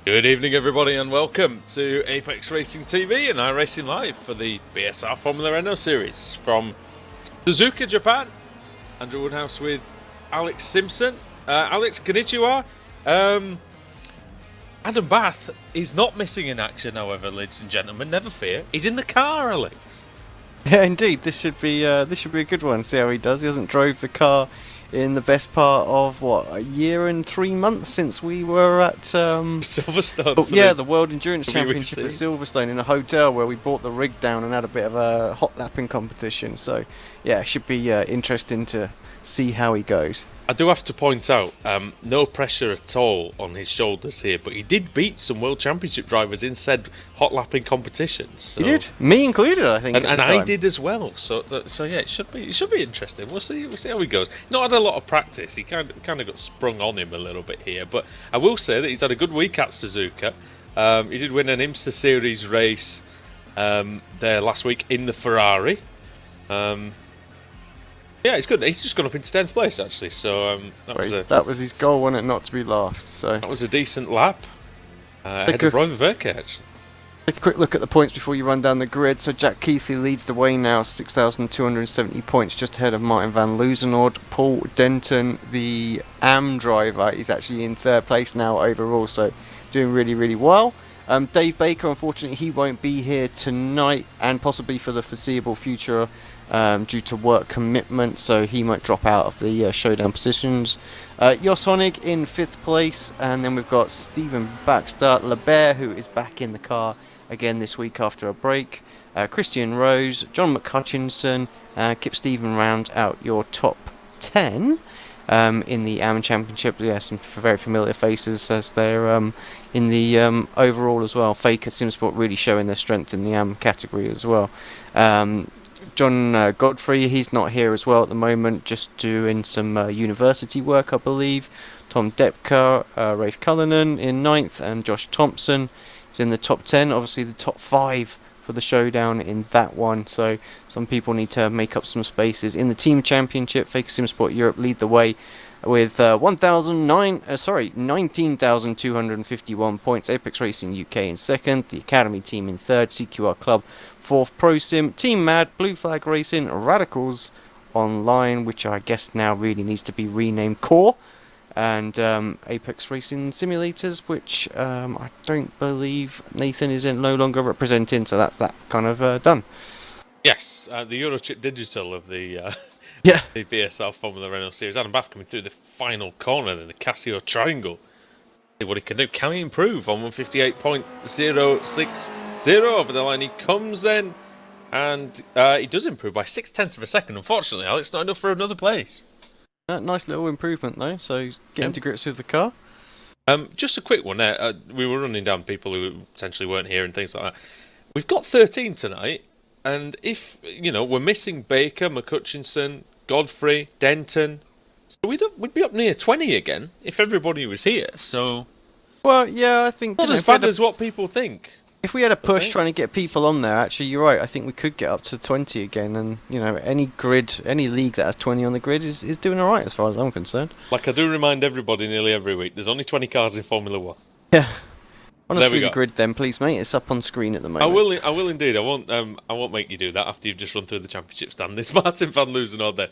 Good evening, everybody, and welcome to Apex Racing TV and iRacing Live for the BSR Formula Renault series from Suzuka, Japan. Andrew Woodhouse with Alex Simpson. Alex, konnichiwa. Adam Bath is not missing in action, however, ladies and gentlemen. Never fear. He's in the car, Alex. Yeah, indeed. This should be a good one. See how he does. He hasn't drove the car in the best part of a year and 3 months since we were at Silverstone. the World Endurance Championship at Silverstone in a hotel where we brought the rig down and had a bit of a hot lapping competition. So yeah, it should be interesting to see how he goes. I do have to point out, no pressure at all on his shoulders here, but he did beat some World Championship drivers in said hot lapping competitions. So. He did, me included, I think. And I did as well. So yeah, it should be interesting. We'll see how he goes. Not had a lot of practice. He kind of got sprung on him a little bit here, but I will say that he's had a good week at Suzuka. He did win an IMSA Series race there last week in the Ferrari. Yeah, it's good. He's just gone up into 10th place, actually. So that was his goal, wasn't it? Not to be last. So that was a decent lap. Ahead of Roy Verke, actually. Take a quick look at the points before you run down the grid. So Jack Keithley leads the way now, 6,270 points, just ahead of Martin van Loozenord. Paul Denton, the AM driver, is actually in third place now overall, so doing really, really well. Dave Baker, unfortunately, he won't be here tonight and possibly for the foreseeable future due to work commitment, so he might drop out of the showdown positions. Jos Honig in 5th place, and then we've got Stephen Baxter Lebert, who is back in the car again this week after a break. Christian Rose, John McHutchinson, Kip Stephen round out your top 10 in the AM Championship. Yeah, some very familiar faces as they're in the overall as well. Faker Simsport really showing their strength in the AM category as well. John Godfrey, he's not here as well at the moment, just doing some university work, I believe. Tom Depka, Rafe Cullinan in 9th, and Josh Thompson is in the top 10. Obviously the top 5 for the showdown in that one, so some people need to make up some spaces. In the team championship, Faker Simsport Europe lead the way with 19,251 points. Apex Racing UK in 2nd, the Academy team in 3rd, CQR Club 4th, Pro Sim, Team Mad, Blue Flag Racing, Radicals Online, which I guess now really needs to be renamed Core, and Apex Racing Simulators, which I don't believe Nathan is no longer representing, so that's that kind of done. Yes, the Eurochip Digital of the the BSR Formula Renault series. Adam Bath coming through the final corner in the Casio Triangle. See what he can do. Can he improve on 158.060 over the line? He comes then, and he does improve by 0.6 of a second. Unfortunately, Alex, not enough for another place. Nice little improvement though, so getting to grips with the car. Just a quick one there. We were running down people who potentially weren't here and things like that. We've got 13 tonight, and if, we're missing Baker, McHutchinson, Godfrey, Denton, so we'd be up near 20 again if everybody was here. So, well, yeah, I think not as bad as what people think. If we had a push trying to get people on there, actually, you're right. I think we could get up to 20 again, and any league that has 20 on the grid is doing all right as far as I'm concerned. Like I do remind everybody nearly every week, there's only 20 cars in Formula 1. Yeah. On us through the grid then, please, mate. It's up on screen at the moment. I will indeed. I won't make you do that after you've just run through the championship stand. There's Martin van Loozenord there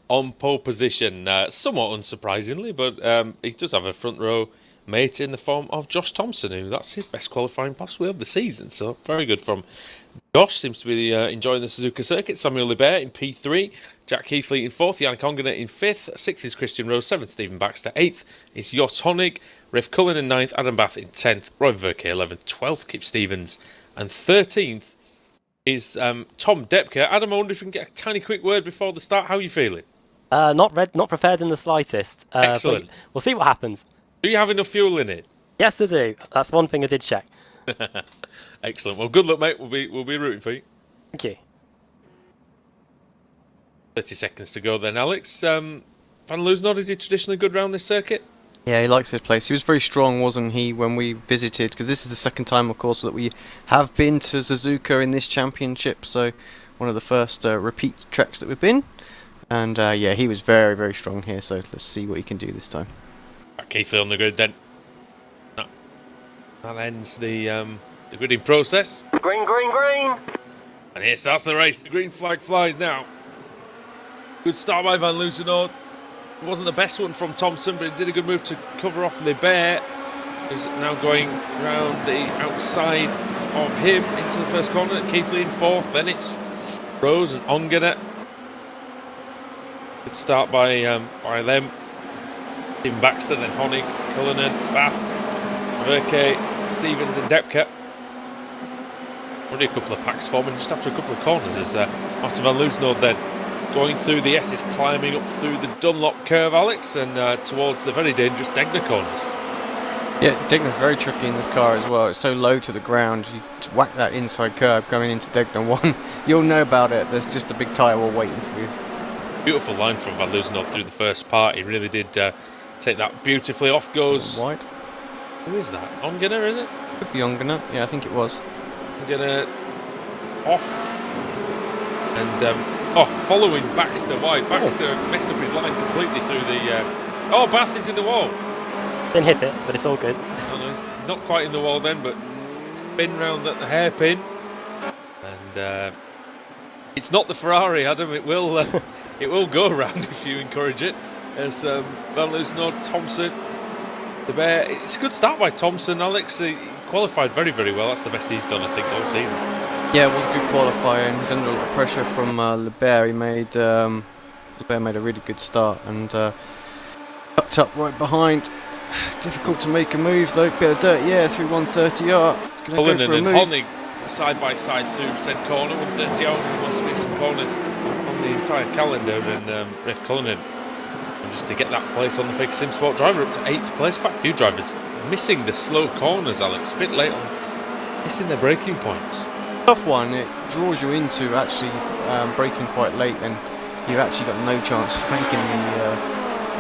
on pole position, somewhat unsurprisingly, but he does have a front row mate in the form of Josh Thompson, who that's his best qualifying possibly of the season. So very good from Josh. Seems to be enjoying the Suzuka circuit. Samuel Lebert in P3, Jack Keithley in 4th, Yannick Ongener in 5th, 6th is Christian Rose, 7th Stephen Baxter, 8th is Jos Honig, Rafe Cullinan in 9th, Adam Bath in 10th, Roy Verke 11th, 12th Kip Stevens, and 13th is Tom Depka. Adam, I wonder if we can get a tiny quick word before the start. How are you feeling? Not prepared in the slightest. Excellent. We'll see what happens. Do you have enough fuel in it? Yes, I do. That's one thing I did check. Excellent. Well, good luck, mate. We'll be rooting for you. Thank you. 30 seconds to go then, Alex. Van Loozenord, is he traditionally good round this circuit? Yeah, he likes his place. He was very strong, wasn't he, when we visited? Because this is the second time, of course, that we have been to Suzuka in this championship. So one of the first repeat tracks that we've been. And yeah, he was very, very strong here. So let's see what he can do this time. Keithley on the grid then. That ends the gridding process. Green, green, green. And here starts the race. The green flag flies now. Good start by Van Loosenhoorn. It wasn't the best one from Thompson, but he did a good move to cover off Libert, who's now going round the outside of him into the first corner. Keithley in fourth. Then it's Rose and Ongener. Good start by them. Tim Baxter, then Honig, Cullinan, Bath, Verke, Stevens and Depke. Only a couple of packs forming just after a couple of corners as Martin Van Loosenhoorn then going through the S's, climbing up through the Dunlop curve, Alex, and towards the very dangerous Degner corners. Yeah, Degner's very tricky in this car as well. It's so low to the ground. You whack that inside curve going into Degner 1. You'll know about it. There's just a big tyre wall waiting for you. Beautiful line from Van Loosenhoorn through the first part. He really did take that beautifully. Off goes... Wide. Who is that? Ongener, is it? Could be Ongener. Yeah, I think it was. Ongener off. And... following Baxter wide. Baxter messed up his line completely through the... Bath is in the wall. Didn't hit it, but it's all good. No, he's not quite in the wall then, but spin round at the hairpin. And it's not the Ferrari, Adam. It will go round if you encourage it. As Van Loosenhoorn, Thompson, the Bear. It's a good start by Thompson, Alex. He qualified very, very well. That's the best he's done, I think, all season. Yeah, it was a good qualifier, and he's under a lot of pressure from Libert. Libert made a really good start and tucked up right behind. It's difficult to make a move though. Bit of dirt, yeah, through 130R. It's going to go for a and move. Honig side by side through said corner. 130R. There must be some corners on the entire calendar, and Ref Cullinan. And just to get that place on the Fake Sim Sport driver up to 8th place. Quite a few drivers missing the slow corners, Alex. A bit late on missing their braking points. Tough one. It draws you into actually braking quite late, and you've actually got no chance of making the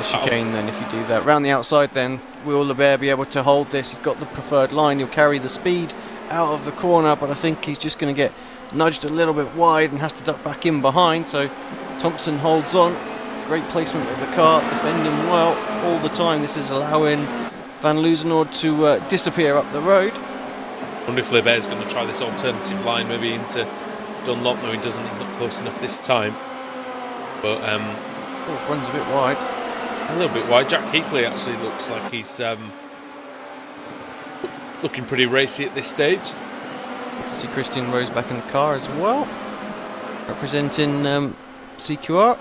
chicane then if you do that. Round the outside then, will Libert be able to hold this? He's got the preferred line, he'll carry the speed out of the corner, but I think he's just going to get nudged a little bit wide and has to duck back in behind, so Thompson holds on. Great placement of the car, defending well all the time. This is allowing Van Loosenhoorn to disappear up the road. I wonder if Libert's going to try this alternative line, maybe into Dunlop. No, he doesn't, he's not close enough this time. But Runs a bit wide. A little bit wide. Jack Keithley actually looks like he's looking pretty racy at this stage. Good to see Christian Rose back in the car as well, representing CQR.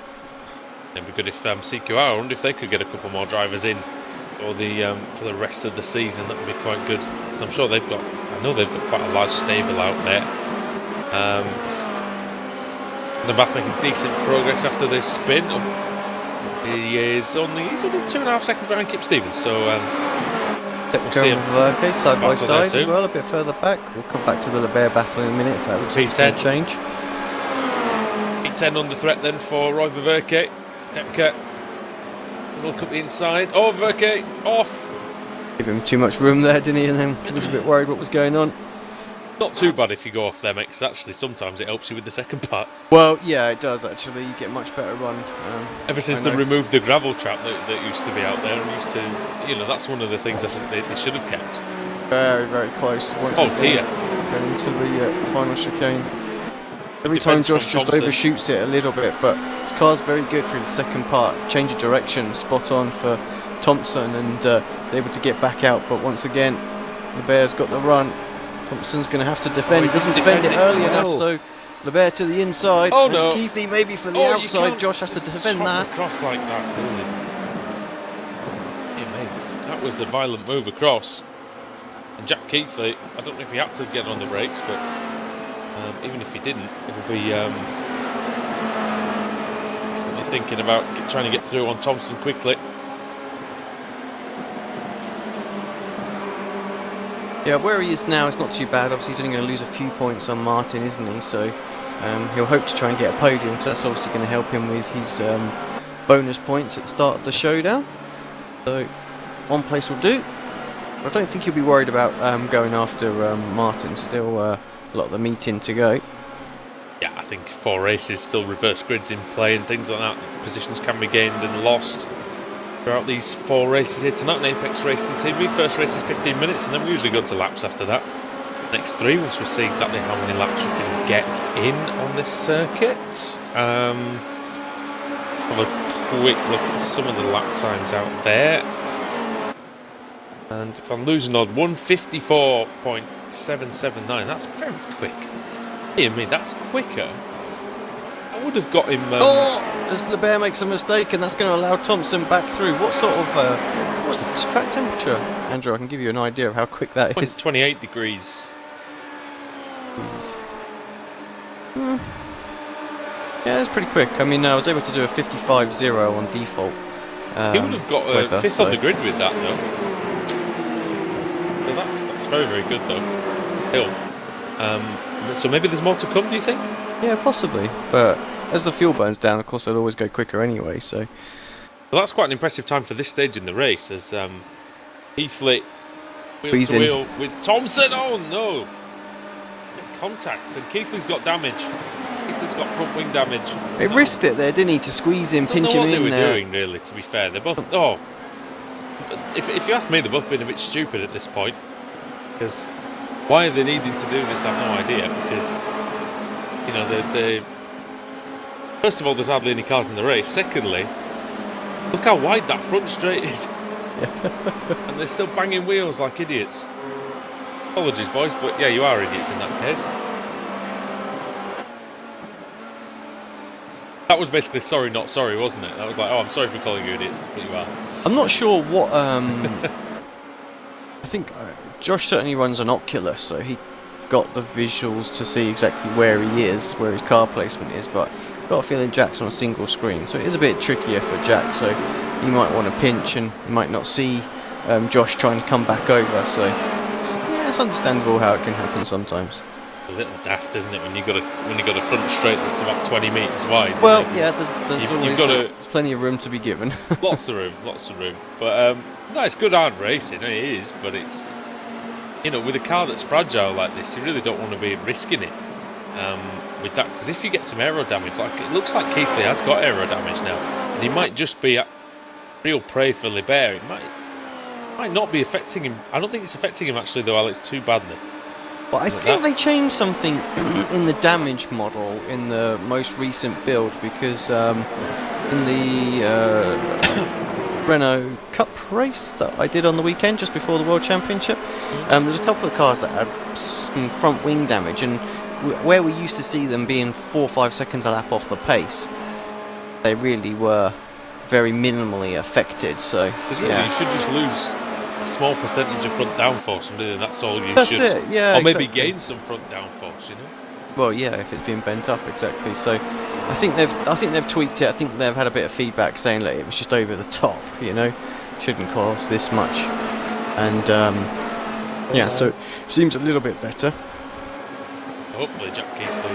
It'd be good if CQR, I wonder if they could get a couple more drivers in for the rest of the season. That would be quite good, because I'm sure they've got quite a large stable out there. They're back making decent progress after this spin. He's only 2.5 seconds behind Kip Stevens, so we'll see him. Okay, side by Battle there side as soon. well, a bit further back. We'll come back to the Libert battle in a minute if that looks like it's P10. going to change. P10 under threat then for Roy Verke. Depke. Look up the inside. Oh, Verke off. Give him too much room there, didn't he? And then was a bit worried what was going on. Not too bad if you go off there, mate, because actually sometimes it helps you with the second part. Well, yeah, it does actually. You get a much better run. Ever since they removed the gravel trap that used to be out there, and used to, that's one of the things I think they should have kept. Very, very close. Once Dear. Going into the final chicane. Every time Josh just overshoots it a little bit, but his car's very good for the second part. Change of direction, spot on for Thompson, and is able to get back out. But once again, Libert's got the run. Thompson's going to have to defend. He doesn't defend it early enough, so Libert to the inside. Oh no! Keithley maybe for the outside. Josh has to defend that. Across like that, really. Yeah, mate, that was a violent move across. And Jack Keithley, I don't know if he had to get on the brakes, but even if he didn't, it would be thinking about trying to get through on Thompson quickly. Yeah, where he is now, it's not too bad. Obviously, he's only going to lose a few points on Martin, isn't he? So he'll hope to try and get a podium, so that's obviously going to help him with his bonus points at the start of the showdown. So one place will do. I don't think he'll be worried about going after Martin. Still a lot of the meeting to go. Yeah, I think 4 races, still reverse grids in play and things like that. Positions can be gained and lost. throughout these 4 races here tonight on Apex Racing TV. First race is 15 minutes, and then we usually go to laps after that. Next 3, once we see exactly how many laps we can get in on this circuit. Have a quick look at some of the lap times out there. And if I'm losing on 154.779, that's very quick. Hear me, that's quicker. I would have got him. As Lebert makes a mistake, and that's going to allow Thompson back through. What sort of what's the track temperature, Andrew? I can give you an idea of how quick that is. 28 degrees. Yeah, it's pretty quick. I mean, I was able to do a 55.0 on default. He would have got a 5th on the grid with that, though. So that's very, very good, though. Still. So maybe there's more to come, do you think? Yeah, possibly. But as the fuel burns down, of course, they'll always go quicker anyway. So. Well, that's quite an impressive time for this stage in the race, as Heathlit wheel to wheel with Thompson. Oh no! Contact, and Keithley's got damage. Keithley's got front wing damage. They risked it there, didn't he, to squeeze him, pinch him in there. They were doing, really, to be fair. They're both. Oh, if you ask me, they're both been a bit stupid at this point. Because why are they needing to do this? I've no idea. Because you know, they first of all, there's hardly any cars in the race. Secondly, look how wide that front straight is. And they're still banging wheels like idiots. Apologies, boys, but yeah, you are idiots in that case. That was basically sorry, not sorry, wasn't it? That was like, oh, I'm sorry for calling you idiots, but you are. I'm not sure what. I think Josh certainly runs an Oculus, so he got the visuals to see exactly where he is, where his car placement is, but I've got a feeling Jack's on a single screen, so it is a bit trickier for Jack, so you might want to pinch and you might not see Josh trying to come back over, so yeah, it's understandable how it can happen sometimes. A little daft, isn't it, when you got a front straight that's about 20 metres wide? Well, yeah, there's always there's plenty of room to be given. lots of room. But no, it's good hard racing. It is, but it's you know, with a car that's fragile like this, you really don't want to be risking it with that, because if you get some aero damage, like it looks like Keithley has got aero damage now, and he might just be a real prey for Lebert. It might not be affecting him. I don't think it's affecting him actually, though, Alex, too badly. But I think they changed something in the damage model in the most recent build, because in the Renault Cup race that I did on the weekend just before the World Championship, there's a couple of cars that had some front wing damage, and where we used to see them being 4 or 5 seconds a lap off the pace, they really were very minimally affected. So yeah, you should just lose a small percentage of front downforce, and really that's all you that's should. it, yeah, or maybe exactly. gain some front downforce, you know. Well, yeah, if it's being bent up, exactly. So I think they've tweaked it. I think they've had a bit of feedback saying that it was just over the top, you know, shouldn't cost this much, and yeah, so it seems a little bit better. Hopefully, Jack Keithley.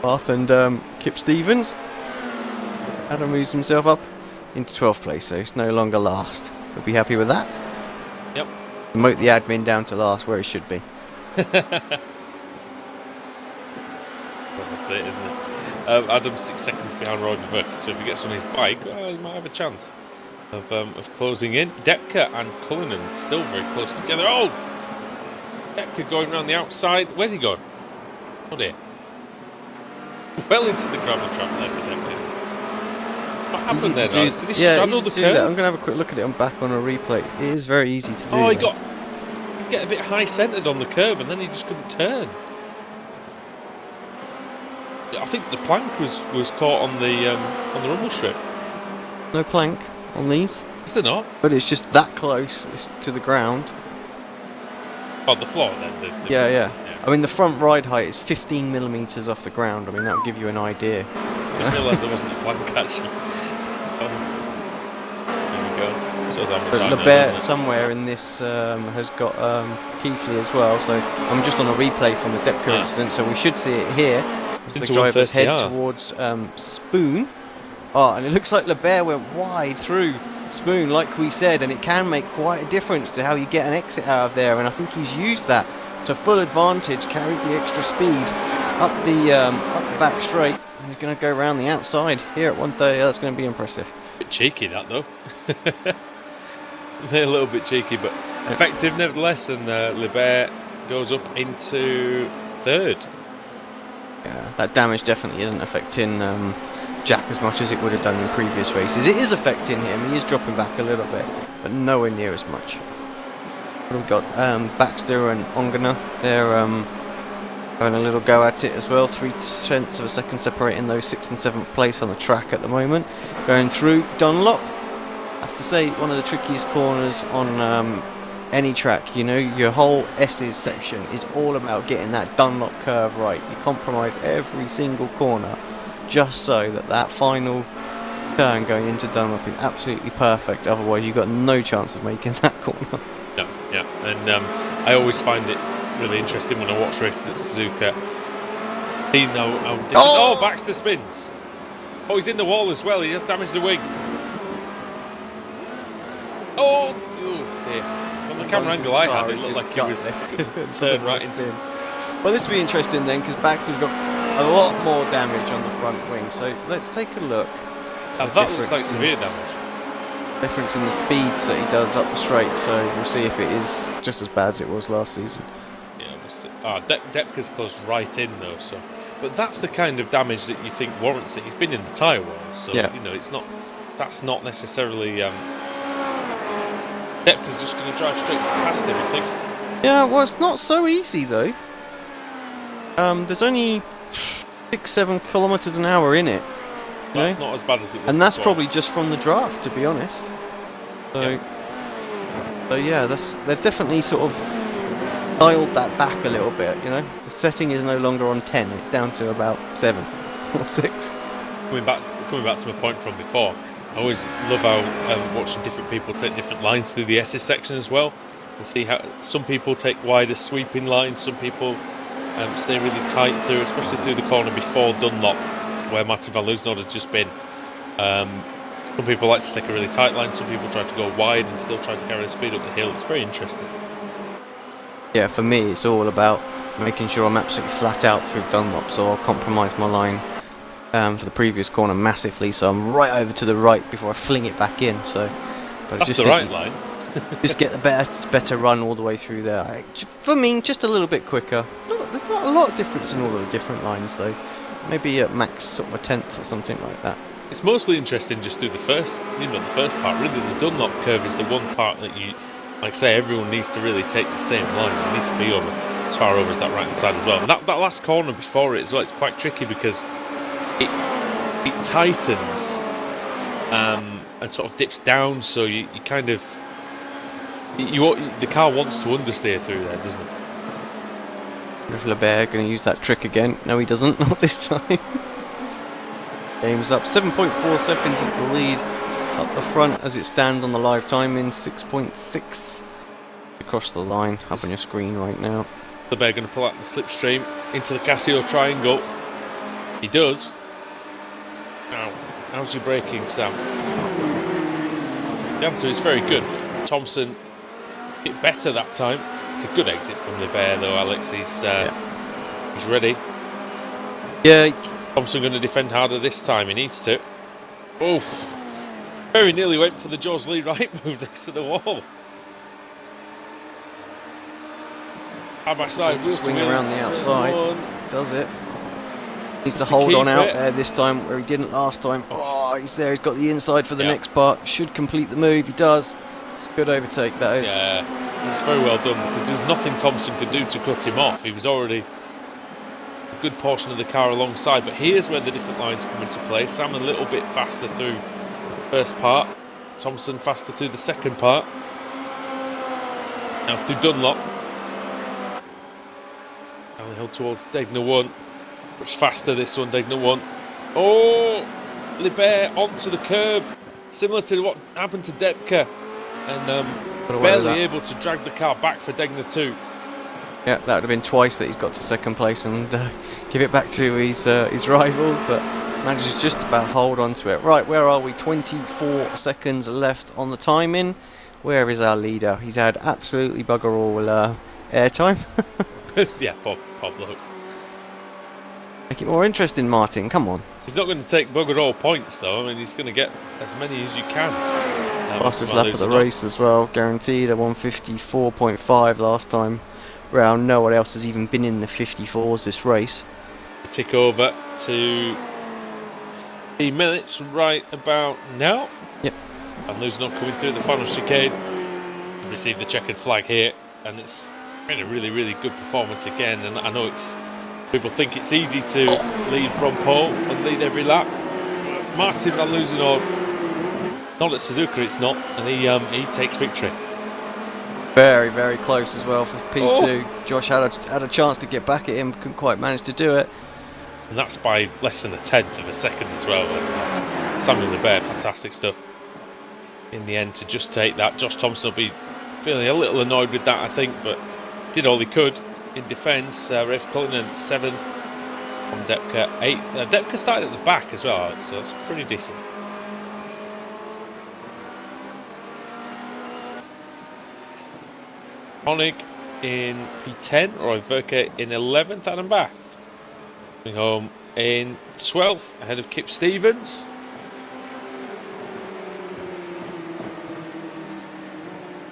Bath and Kip Stevens. Adam moves himself up into 12th place, so he's no longer last. We'll be happy with that. Yep. Promote the admin down to last, where he should be. That's it, isn't it? Adam's 6 seconds behind Roy Verk, so if he gets on his bike, well, he might have a chance of closing in. Depka and Cullinan still very close together. Oh! Depka going around the outside. Where's he going? Oh dear. Well into the gravel trap there for Depka. What happened there, guys? Did he straddle the curb? I'm going to have a quick look at it back on a replay. It is very easy to do. Oh, he get a bit high-centred on the curb, and then he just couldn't turn. I think the plank was caught on the rumble strip. No plank on these. Is there not? But it's just that close to the ground. Oh, the floor then. Yeah. I mean, the front ride height is 15 millimeters off the ground. I mean, that would give you an idea. I didn't realise there wasn't a plank actually. There we go. Shows how much I know, Lebert doesn't it? somewhere in this has got Keithley as well. So I'm just on a replay from the Depka incident, so we should see it here as the Into drivers head 130R. towards Spoon. Oh, and it looks like Lebert went wide through Spoon, like we said, and it can make quite a difference to how you get an exit out of there. And I think he's used that to full advantage, carried the extra speed up the back straight. He's going to go around the outside here at 130. That's going to be impressive. Bit cheeky that though. A little bit cheeky, but effective nevertheless. And Libert goes up into third. Yeah, that damage definitely isn't affecting Jack as much as it would have done in previous races. It is affecting him. He is dropping back a little bit, but nowhere near as much. We've got Baxter and Ongana. They're having a little go at it as well. 0.3 of a second separating those 6th and 7th place on the track at the moment. Going through Dunlop. I have to say, one of the trickiest corners on any track. You know, your whole S's section is all about getting that Dunlop curve right. You compromise every single corner just so that that final turn going into Dunlop is absolutely perfect. Otherwise, you've got no chance of making that corner. No, yeah, and I always find it really interesting when I watch races at Suzuka. See how different. Oh, Baxter spins. Oh, he's in the wall as well. He has damaged the wing. Oh dear. From the camera angle I had, it looked like he was turned right into. Well, this will be interesting then, because Baxter's got a lot more damage on the front wing. So let's take a look. Now that looks like severe damage. Difference in the speeds that he does up the straight, so we'll see if it is just as bad as it was last season. Yeah, we'll see. Depka's close right in though, so. But that's the kind of damage that you think warrants it. He's been in the tyre wall, so yeah. You know it's not. That's not necessarily. Depka's just going to drive straight past him, I think. Yeah, well, it's not so easy though. There's only 6-7 kilometers an hour in it. That's not as bad as it was. And that's before. probably just from the draft, to be honest. So yeah, they've definitely sort of dialed that back a little bit. You know, the setting is no longer on 10; it's down to about 7 or 6. Coming back to my point from before, I always love how watching different people take different lines through the SS section as well, and see how some people take wider sweeping lines, some people stay really tight through, especially through the corner before Dunlop, where Martin van Loozenhout has just been. Some people like to take a really tight line, some people try to go wide and still try to carry the speed up the hill. It's very interesting. Yeah, for me it's all about making sure I'm absolutely flat out through Dunlop, so I'll compromise my line for the previous corner massively, so I'm right over to the right before I fling it back in. So, but that's the right line. Just get the better run all the way through there. For me, just a little bit quicker. There's not a lot of difference in all of the different lines though. Maybe at max sort of a 10th or something like that. It's mostly interesting just through the first part. Really, the Dunlop curve is the one part that you, like I say, everyone needs to really take the same line. You need to be over as far over as that right hand side as well. And that last corner before it as well, it's quite tricky because it tightens and sort of dips down. So you kind of the car wants to understeer through there, doesn't it? Is Lebert going to use that trick again? No, he doesn't. Not this time. Game's up. 7.4 seconds is the lead up the front as it stands on the live timing. 6.6 across the line up on your screen right now. Lebert going to pull out the slipstream into the Casio triangle. He does. Now, how's your braking, Sam? The answer is very good. Thompson a bit better that time. It's a good exit from Lebert though, Alex. He's ready. Yeah. Thompson going to defend harder this time. He needs to. Oof. Very nearly went for the Jaws Lee right move next to the wall. Side by side. Swing around the outside. Does it. Needs to hold on out there this time where he didn't last time. Oh, he's there. He's got the inside for the next part. Should complete the move. He does. It's a good overtake, that is. Yeah, it's very well done because there was nothing Thompson could do to cut him off. He was already a good portion of the car alongside. But here's where the different lines come into play. Sam a little bit faster through the first part. Thompson faster through the second part. Now through Dunlop. Down the hill towards Degner 1. Much faster this one, Degner 1. Oh! Lebert onto the curb. Similar to what happened to Depka. And barely able to drag the car back for Degner 2. Yeah, that would have been twice that he's got to second place and give it back to his rivals, but manages just about hold on to it. Right, where are we? 24 seconds left on the timing. Where is our leader? He's had absolutely bugger all airtime. Yeah, Bob look. Make it more interesting, Martin. Come on. He's not going to take bugger all points, though. I mean, he's going to get as many as you can. Fastest lap of the race as well, guaranteed. A 154.5 last time round. No one else has even been in the 54s this race. Tick over to the minutes right about now. Yep. And Luzenor coming through the final chicane. Received the checkered flag here, and it's been a really, really good performance again. And I know people think it's easy to lead from pole and lead every lap. Martin van Luzenor, not at Suzuka, it's not, and he takes victory. Very, very close as well for P2. Oh. Josh had a chance to get back at him, couldn't quite manage to do it. And that's by less than a tenth of a second as well. And Samuel Lebert, fantastic stuff in the end to just take that. Josh Thompson will be feeling a little annoyed with that, I think, but did all he could in defence. Rafe Cullinan 7th, from Depke 8th. Depke started at the back as well, so it's pretty decent. Honig in P10, Roy Verke in 11th, Adam Bath coming home in 12th, ahead of Kip Stevens.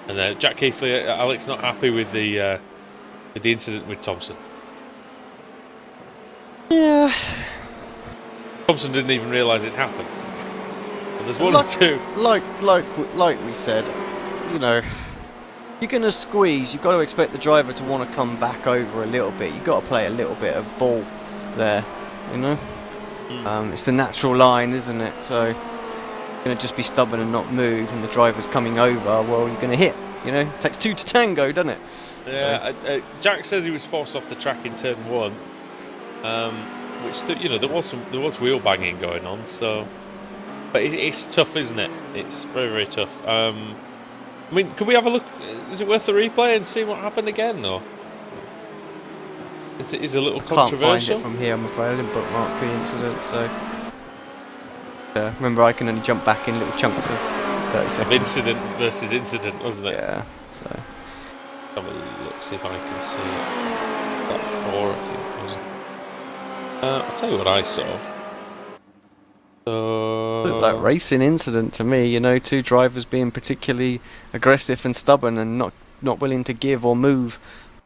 And Jack Keithley, Alex, not happy with the incident with Thompson. Yeah. Thompson didn't even realise it happened. But there's one or two. Like we said, you know, you're going to squeeze. You've got to expect the driver to want to come back over a little bit. You've got to play a little bit of ball there, you know. It's the natural line, isn't it? So you're going to just be stubborn and not move, and the driver's coming over. Well, you're going to hit. You know, it takes two to tango, doesn't it? Yeah. Jack says he was forced off the track in turn 1, which you know there was wheel banging going on. So, but it's tough, isn't it? It's very, very tough. I mean, could we have a look? Is it worth the replay and see what happened again, or it is a little controversial? Can't find it from here, I'm afraid. I didn't bookmark the incident, so remember, I can only jump back in little chunks of 30 seconds. Of incident versus incident, wasn't it? Yeah. So have a look, see if I can see that 4. I think it was. I'll tell you what I saw. Looked like racing incident to me, you know, two drivers being particularly aggressive and stubborn and not willing to give or move,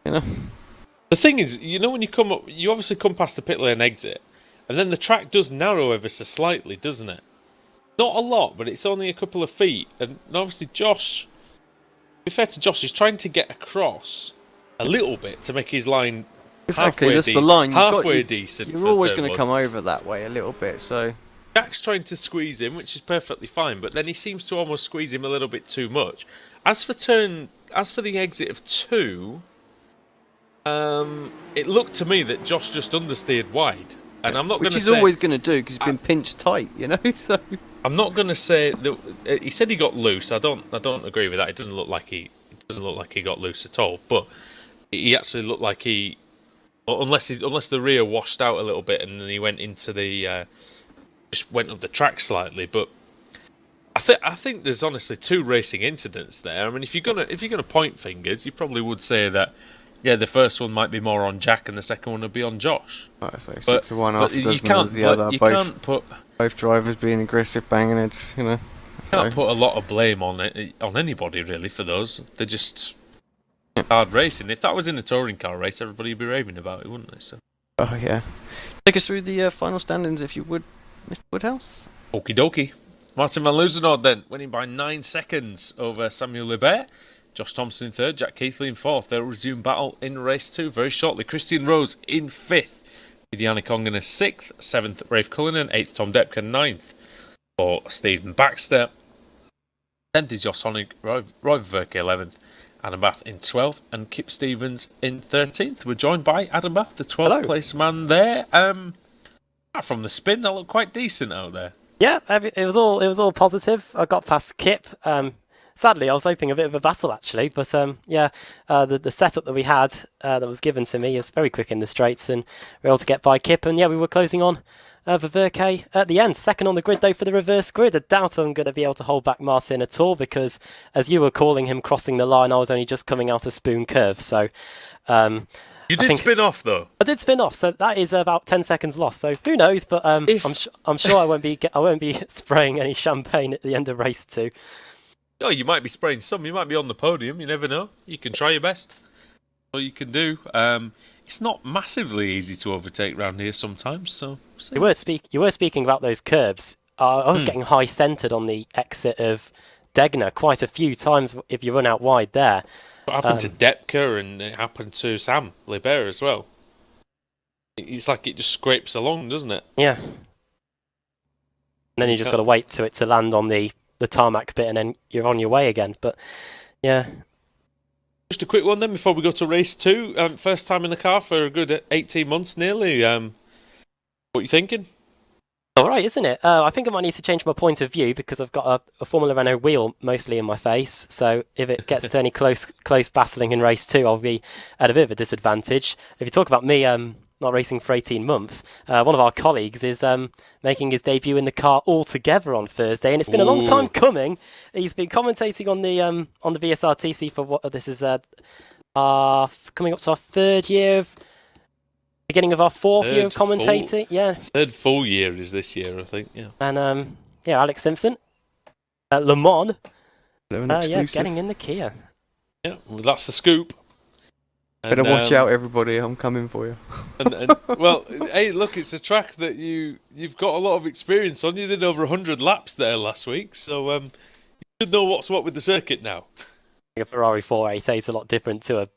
you know. The thing is, you know, when you come up, you obviously come past the pit lane exit, and then the track does narrow ever so slightly, doesn't it? Not a lot, but it's only a couple of feet. And obviously Josh, to be fair to Josh, he's trying to get across a little bit to make his line exactly. That's the line. Halfway decent. You're always going to come over that way a little bit, so. Jack's trying to squeeze him, which is perfectly fine, but then he seems to almost squeeze him a little bit too much. As for the exit of 2, it looked to me that Josh just understeered wide, and I'm not going to say. Which he's always going to do because he's been pinched tight, you know. So I'm not going to say that he said he got loose. I don't agree with that. It doesn't look like he got loose at all. But he actually looked like unless the rear washed out a little bit and then he went into the. Just went up the track slightly, but I think there's honestly 2 racing incidents there. I mean, if you're gonna point fingers, you probably would say that, yeah, the first one might be more on Jack and the second one would be on Josh. I'd say 6 to 1 half a dozen of the other. Both drivers being aggressive, banging heads, you know. You can't put a lot of blame on anybody really for those. They're just hard racing. If that was in a touring car race, everybody would be raving about it, wouldn't they? So. Oh yeah. Take us through the final standings, if you would, Mr. Woodhouse. Okie dokie. Martin van Luzenord then, winning by 9 seconds over Samuel Lebert. Josh Thompson in 3rd, Jack Keithley in 4th. They'll resume battle in race 2 very shortly. Christian Rose in 5th. With Yannick Ongen 6th. 7th, Rafe Cullinan. 8th, Tom Depke. 9th for Stephen Baxter. 10th is Josh Honig. Roy Verke 11th. Adam Bath in 12th. And Kip Stevens in 13th. We're joined by Adam Bath, the 12th place man there. From the spin, that looked quite decent out there. Yeah, it was all positive. I got past Kip. Sadly, I was hoping a bit of a battle actually, but the setup that we had that was given to me is very quick in the straights, and we were able to get by Kip, and yeah, we were closing on Verke at the end. 2nd on the grid though for the reverse grid. I doubt I'm going to be able to hold back Martin at all, because as you were calling him crossing the line, I was only just coming out of Spoon Curve, so You did spin off though. I did spin off, so that is about 10 seconds lost. So who knows? But I'm sure I won't be spraying any champagne at the end of race 2. Oh, you might be spraying some. You might be on the podium. You never know. You can try your best. All you can do. It's not massively easy to overtake round here sometimes. So you were speaking about those curbs. I was getting high centred on the exit of Degner quite a few times. If you run out wide there, what happened to Depker, and it happened to Sam Libera as well. It's like it just scrapes along, doesn't it? Yeah. And then you just got to wait to it to land on the tarmac bit, and then you're on your way again. But yeah. Just a quick one then before we go to race 2. First time in the car for a good 18 months nearly. What are you thinking? All right, isn't it? I think I might need to change my point of view because I've got a Formula Renault wheel mostly in my face. So if it gets to any close battling in race 2, I'll be at a bit of a disadvantage. If you talk about me not racing for 18 months, one of our colleagues is making his debut in the car altogether on Thursday, and it's been a long time coming. He's been commentating on the BSR TC for what this is coming up to our 3rd year of. Beginning of our 4th year of commentating, yeah. 3rd full year is this year, I think, yeah. And Alex Simpson, Le Mans, yeah, getting in the Kia. Yeah, well, that's the scoop. And, better watch out, everybody. I'm coming for you. Well, hey, look, it's a track that you've got a lot of experience on. You did over 100 laps there last week, so you should know what's what with the circuit now. A Ferrari 488 is a lot different to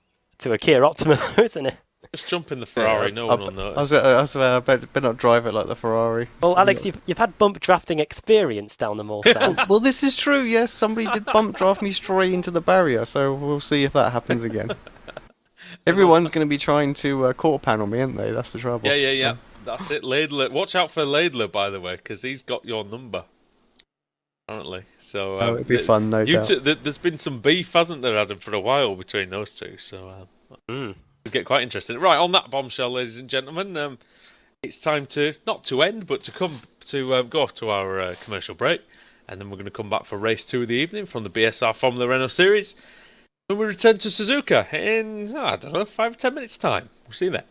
a Kia Optima, isn't it? Just jump in the Ferrari, no one will notice. I better not drive it like the Ferrari. Well, Alex, you've had bump drafting experience down the Moorsound. Well, this is true, yes. Somebody did bump draft me straight into the barrier, so we'll see if that happens again. Everyone's going to be trying to quarter panel me, aren't they? That's the trouble. Yeah. That's it. Laidler. Watch out for Laidler, by the way, because he's got your number. Apparently. So, it'd be fun, no doubt. There's been some beef, hasn't there, Adam, for a while between those two. So, it'll get quite interesting. Right, on that bombshell, ladies and gentlemen, it's time to, not to end, but to go off to our commercial break. And then we're going to come back for race 2 of the evening from the BSR Formula Renault Series. And we return to Suzuka in, 5 or 10 minutes' time. We'll see you then.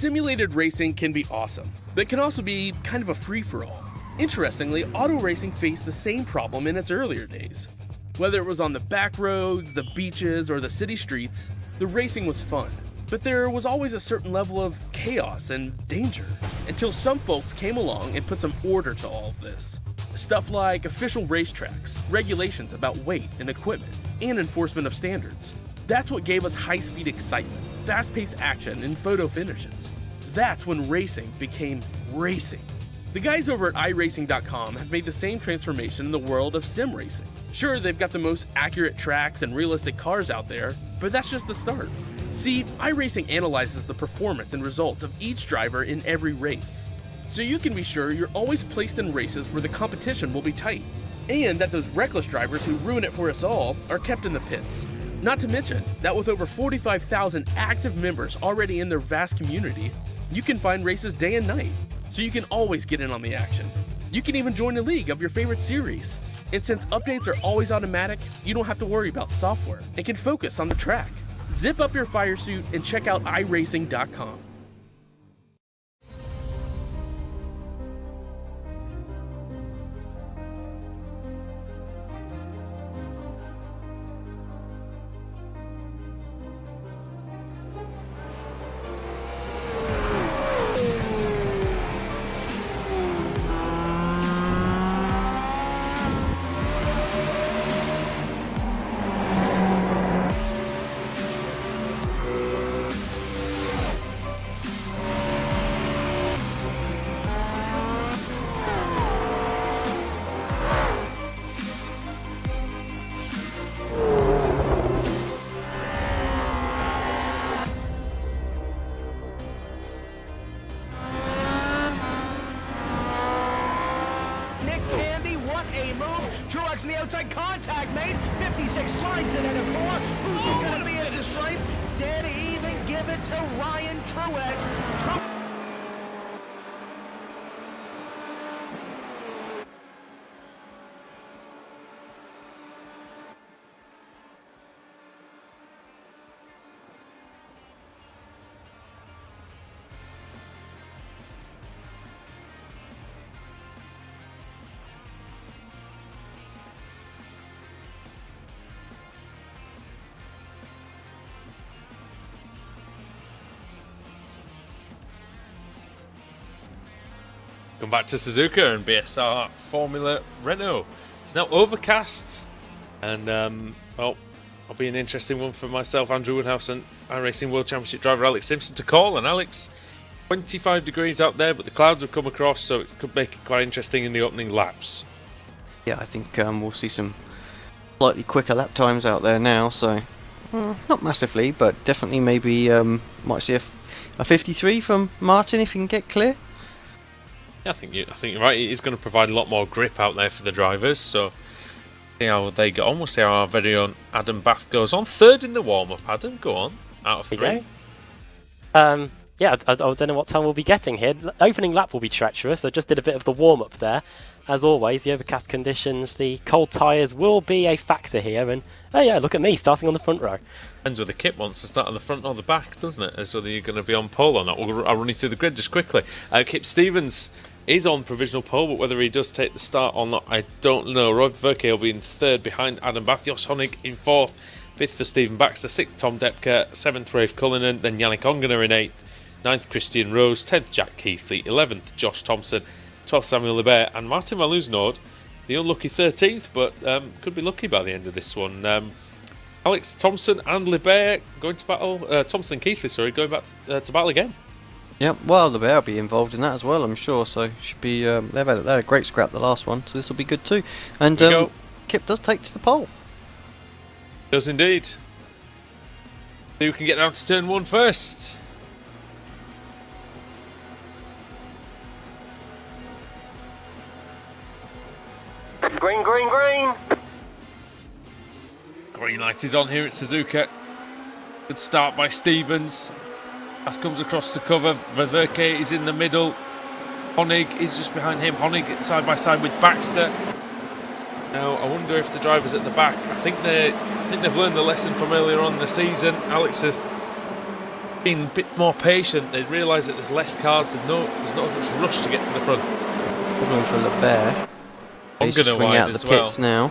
Simulated racing can be awesome, but it can also be kind of a free-for-all. Interestingly, auto racing faced the same problem in its earlier days. Whether it was on the back roads, the beaches, or the city streets, the racing was fun. But there was always a certain level of chaos and danger, until some folks came along and put some order to all of this. Stuff like official racetracks, regulations about weight and equipment, and enforcement of standards. That's what gave us high-speed excitement, fast-paced action, and photo finishes. That's when racing became racing. The guys over at iRacing.com have made the same transformation in the world of sim racing. Sure, they've got the most accurate tracks and realistic cars out there, but that's just the start. See, iRacing analyzes the performance and results of each driver in every race, so you can be sure you're always placed in races where the competition will be tight, and that those reckless drivers who ruin it for us all are kept in the pits. Not to mention that with over 45,000 active members already in their vast community, you can find races day and night, so you can always get in on the action. You can even join a league of your favorite series. And since updates are always automatic, you don't have to worry about software and can focus on the track. Zip up your fire suit and check out iRacing.com. Truex in the outside, contact made. 56 slides it into 4. Who's going to be at the stripe? Did even give it to Ryan Truex. Come back to Suzuka and BSR Formula Renault. It's now overcast, and well, it'll be an interesting one for myself, Andrew Woodhouse, and iRacing World Championship driver Alex Simpson to call. And Alex, 25 degrees out there, but the clouds have come across, so it could make it quite interesting in the opening laps. Yeah, I think we'll see some slightly quicker lap times out there now, so not massively, but definitely maybe might see a 53 from Martin if he can get clear. Yeah, I think you're right. It is going to provide a lot more grip out there for the drivers. So see how they get on. We'll see how our very own Adam Bath goes on. Third in the warm-up. Adam, go on. Out of 3. Yeah, I don't know what time we'll be getting here. Opening lap will be treacherous. I just did a bit of the warm-up there. As always, the overcast conditions, the cold tyres will be a factor here. And oh yeah, look at me starting on the front row. Depends whether Kip wants to start on the front or the back, doesn't it? As whether you're going to be on pole or not. I'll run you through the grid just quickly. Kip Stevens is on provisional pole, but whether he does take the start or not, I don't know. Roy Verke will be in 3rd behind Adam Bath. Josh Honig in 4th. 5th for Stephen Baxter. 6th Tom Depker. 7th Rafe Cullinan. Then Yannick Ongener in 8th. 9th Christian Rose. 10th Jack Keithley. 11th Josh Thompson. 12th Samuel Lebert. And Martin van Loozenhoorn, the unlucky 13th, but could be lucky by the end of this one. Alex Thompson and Lebert going to battle. Thompson and Keithley, sorry, going back to battle again. Yeah, well, the bear will be involved in that as well, I'm sure. So should be. They had a great scrap the last one, so this will be good too. And Kip does take to the pole. Does indeed. See who can get down to turn 1 first. Green, green, green. Green light is on here at Suzuka. Good start by Stevens. Bath comes across to cover. Verke is in the middle. Honig is just behind him. Honig side by side with Baxter. Now I wonder if the drivers at the back. I think they've learned the lesson from earlier on in the season. Alex being a bit more patient. They realise that there's less cars. There's not as much rush to get to the front. Problem for LeBert. He's just Ongana coming wide out of as the well. pits now.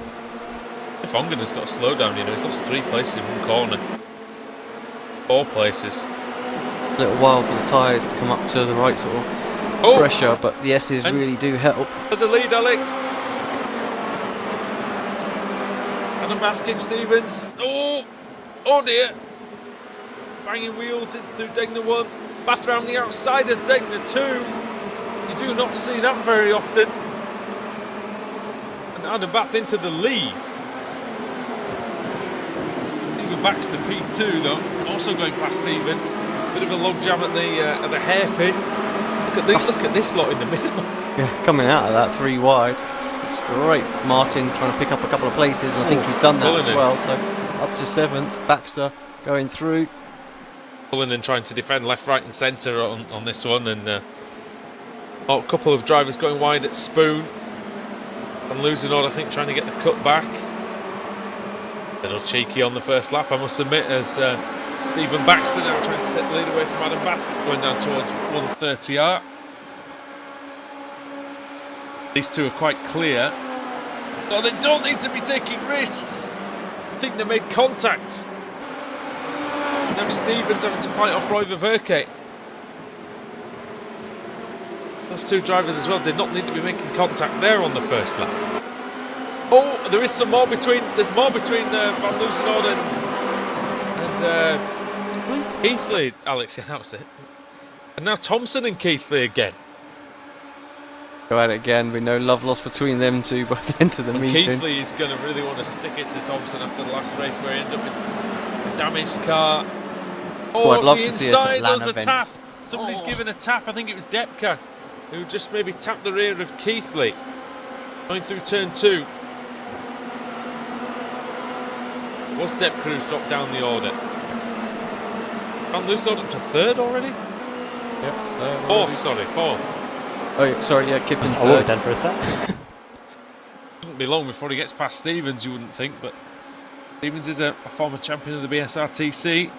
If Ongana's got a slowdown, you know, he's lost 3 places in one corner. 4 places. A little while for the tyres to come up to the right sort of pressure, but the S's and really do help. For the lead, Alex. Adam Bath, Kip Stevens. Oh dear. Banging wheels in through Degner 1. Bath round the outside of Degner 2. You do not see that very often. And Adam Bath into the lead. Even back to the P2 though. Also going past Stevens. Bit of a log jam at the hairpin. Look at this lot in the middle. Yeah, coming out of that 3 wide. It's great. Martin trying to pick up a couple of places, and I think he's done that as well. So up to 7th. Baxter going through. And trying to defend left, right and centre on this one, and a couple of drivers going wide at Spoon and losing on, I think, trying to get the cut back. A little cheeky on the first lap, I must admit, as Stephen Baxter now trying to take the lead away from Adam Bath, going down towards 130R. These two are quite clear. No, they don't need to be taking risks. I think they made contact. Now Stevens having to fight off Roy Verke. Those 2 drivers as well did not need to be making contact there on the first lap. Oh, there is some more between. There's more between Van Loosenhoorn and Keithley. Alex, yeah, that was it. And now Thompson and Keithley again. Go at it again. We know love lost between them two by the end of the meeting. Keithley is going to really want to stick it to Thompson after the last race, where he ended up with a damaged car. Oh, I'd love the to see us inside, at there's LAN a tap. events. Somebody's given a tap. I think it was Depka, who just maybe tapped the rear of Keithley. Going through turn 2. Was Depka who's dropped down the order? Van Loosenhoorn up to 3rd already? Yep, 3rd. 4th, sorry, 4th. Oh, yeah, sorry, yeah, Kip in I would 3rd. then for a sec. Wouldn't be long before he gets past Stevens, you wouldn't think, but Stevens is a former champion of the BSR TC.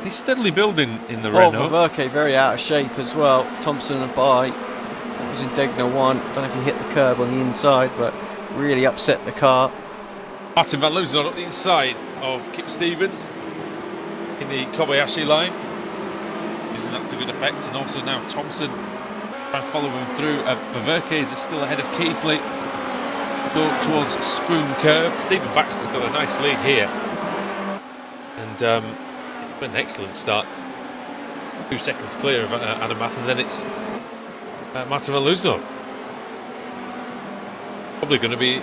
He's steadily building in the Renault. Verke very out of shape as well. Thompson and by. He's in Degner 1. Don't know if he hit the curb on the inside, but really upset the car. Martin Van Loosenhoorn up the inside of Kip Stevens in the Kobayashi line, using that to good effect, and also now Thompson trying to follow him through. Verke is still ahead of Keithley. Go towards Spoon Curve. Stephen Baxter's got a nice lead here, and an excellent start. 2 seconds clear of Adam Bath, and then it's Martin Van Loosenhoorn. Probably going to be.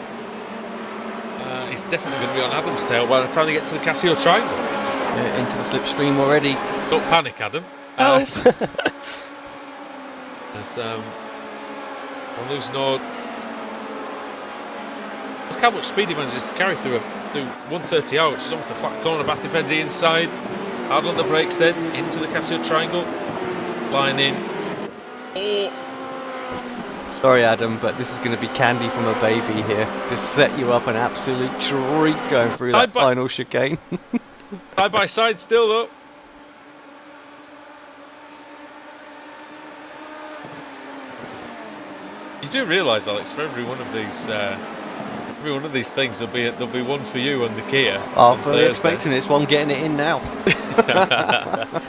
He's definitely going to be on Adam's tail by the time he gets to the Casio Triangle. Yeah, into the slipstream already. Don't panic, Adam. There's Van Loosenhoorn. Look how much speed he manages to carry through 130R, which is almost a flat corner. Bath defends the inside. Hard on the brakes then, into the Casio Triangle. Line in. Oh! Sorry, Adam, but this is going to be candy from a baby here. Just set you up an absolute treat going through that final chicane. Side by side still though. You do realise, Alex, for every one of these things, there'll be one for you on the Kia. I'm fully expecting this one, getting it in now.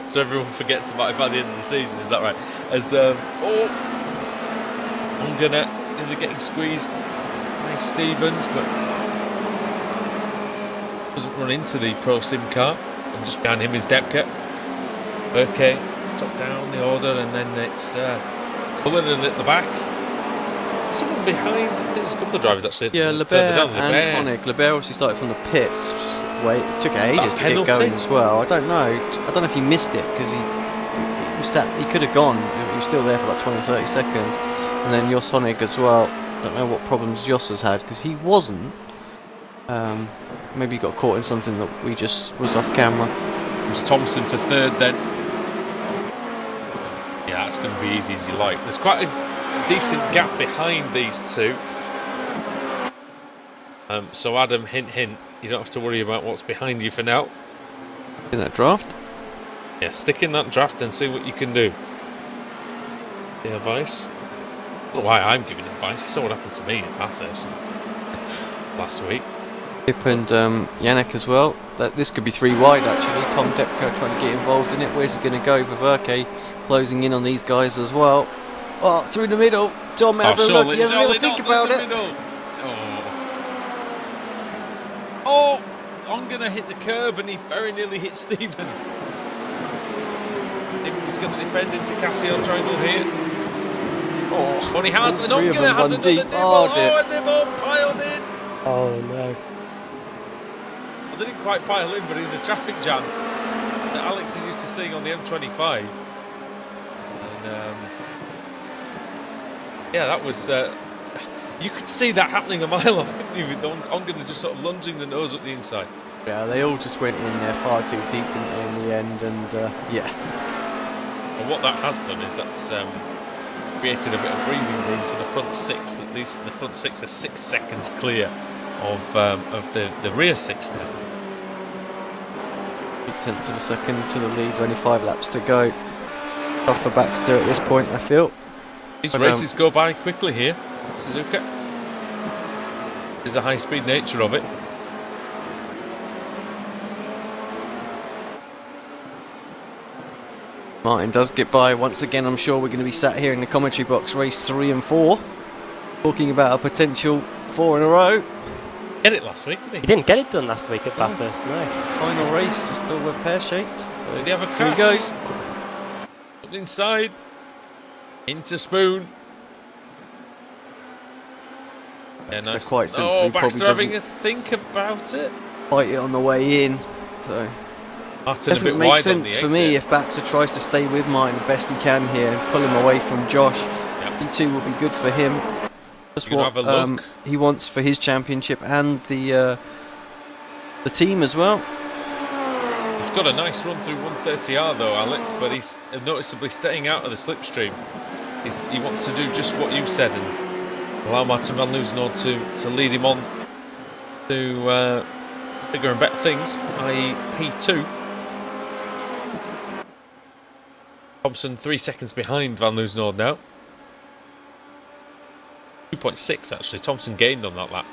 So everyone forgets about it by the end of the season, is that right? As Ongana nearly getting squeezed by Stevens, but doesn't run into the Pro Sim car, and just behind him is Depka. Okay, top down the order, and then it's Cullinan at the back. Someone behind, I think there's a couple of drivers actually. Yeah, LeBert and Honig. LeBert obviously started from the pits. It took ages to get going as well. I don't know if he missed it, because he could have gone. He was still there for like 20 or 30 seconds. And then Jos Honig as well. Don't know what problems Jos has had, because he wasn't. Maybe he got caught in something that we just was off camera. It was Thompson for 3rd then. Yeah, that's going to be easy as you like. There's quite a decent gap behind these two. So Adam, hint, hint, you don't have to worry about what's behind you for now. In that draft. Yeah, stick in that draft and see what you can do. The advice. I don't know why I'm giving advice. You saw what happened to me at Bathurst last week. Pip and Yannick as well. This could be 3 wide actually. Tom Depko trying to get involved in it. Where's he going to go? Verke closing in on these guys as well. Oh, through the middle. Tom has a look. He has a little think about it. Oh, I'm going to hit the curb and he very nearly hit Stevens. Stevens is going to defend into Cassio triangle here. Oh, but he has, and three of Ongena us has run another deep. nibble. Oh, dear. And they've all piled in. Oh no. Well, they didn't quite pile in, but it's a traffic jam that Alex is used to seeing on the M25. And yeah, that was. You could see that happening a mile off, couldn't you? With Ongena just sort of lunging the nose up the inside. Yeah, they all just went in there far too deep, didn't they, in the end? And yeah. Well, what that has done is that's created a bit of breathing room for the front 6. At least the front 6 are 6 seconds clear of the rear 6 now. 8/10 of a second to the lead, only 5 laps to go. Tough for Baxter at this point, I feel. These races go by quickly here, Suzuka. Is the high-speed nature of it. Martin does get by once again. I'm sure we're going to be sat here in the commentary box, race 3 and 4, talking about a potential 4 in a row. Get it last week, did he? He didn't get it done last week at Bathurst, no. Final race, just all went pear-shaped. So did he have a here he crash? goes. Up inside, into Spoon. Yeah, Baxter nice. quite sensibly Baxter probably having a think about it. fight it on the way in. So Martin a bit definitely wide makes on the sense for me exit. if Baxter tries to stay with Martin the best he can here and pull him away from Josh. Yep. P2 will be good for him. Just Gonna what have a look. he wants for his championship and the team as well. He's got a nice run through 130R though, Alex, but he's noticeably staying out of the slipstream. He wants to do just what you said and allow Martin van Loosenhoorn to lead him on to bigger and better things, i.e. P2. Thompson 3 seconds behind Van Loosenhoorn now. 2.6 actually. Thompson gained on that lap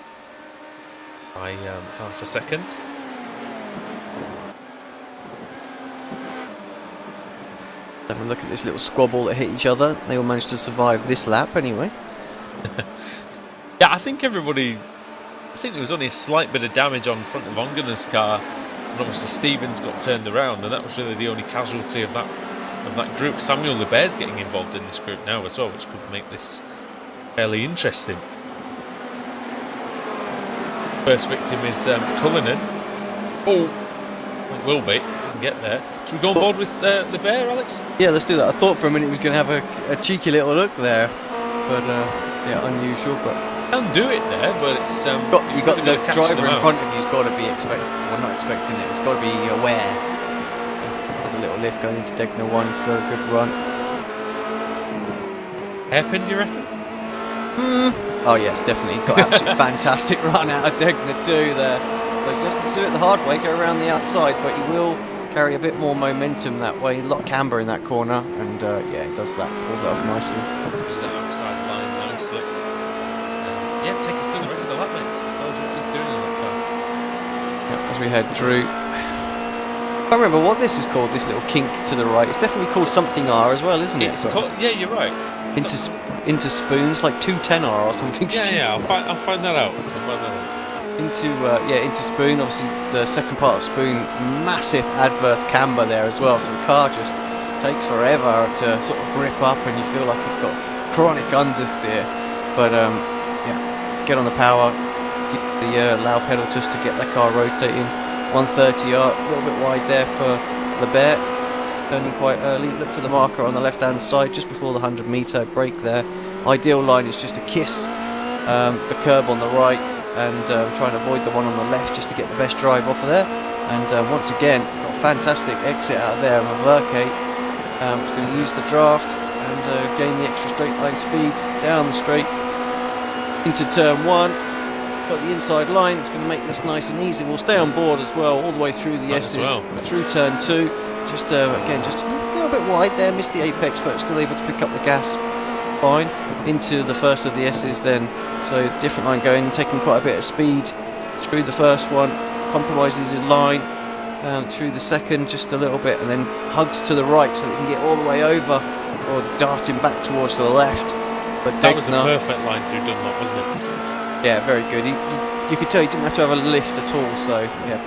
by half a second. Have a look at this little squabble that hit each other. They all managed to survive this lap anyway. Yeah, I think there was only a slight bit of damage on front of Ongena's car, and obviously Stevens got turned around, and that was really the only casualty of that group. Samuel Lebert's getting involved in this group now as well, which could make this fairly interesting. First victim is Cullinan. Oh, it will be. Can get there. Should we go on board with Lebert, Alex? Yeah, let's do that. I thought for a minute he was going to have a cheeky little look there, but yeah, unusual. But Can do it there, but it's you got the catch driver them in out. front of you's got to be not expecting it. He's got to be aware. There's a little lift going into Degner 1. Got a good run. Hairpin, do you reckon? Oh yes, definitely. Got absolutely fantastic run out of Degner 2 there. So he's going to have to do it the hard way, go around the outside, but he will carry a bit more momentum that way. A lot of camber in that corner, and yeah, he does that. Pulls that off nicely. Just that outside line nicely. Yeah, take us through the rest of the lap, mate. Tell us what he's doing in that car. Yeah, as we head through. I can't remember what this is called, this little kink to the right. It's definitely called something R as well, isn't it? It's called, yeah, you're right. Into spoons, like 210R or something. Yeah, I'll find that out. Into spoon. Obviously, the second part of spoon, massive adverse camber there as well. So the car just takes forever to sort of grip up, and you feel like it's got chronic understeer. But yeah, get on the power, the low pedal just to get that car rotating. 130R, a little bit wide there for Lebert. Turning quite early. Look for the marker on the left-hand side just before the 100-meter break there. Ideal line is just to kiss the curb on the right and try and avoid the one on the left just to get the best drive off of there. And once again, got a fantastic exit out of there. Verke is going to use the draft and gain the extra straight line speed down the straight into turn 1. Got the inside line. It's going to make this nice and easy. We'll stay on board as well all the way through the S's, through turn 2. just again, just a little bit wide there, missed the apex, but still able to pick up the gas fine into the first of the S's then. So different line going, taking quite a bit of speed through the first one, compromises his line through the second just a little bit, and then hugs to the right so he can get all the way over or darting back towards the left. But That was a perfect line through Dunlop, wasn't it? yeah, very good. You could tell he didn't have to have a lift at all, so yeah,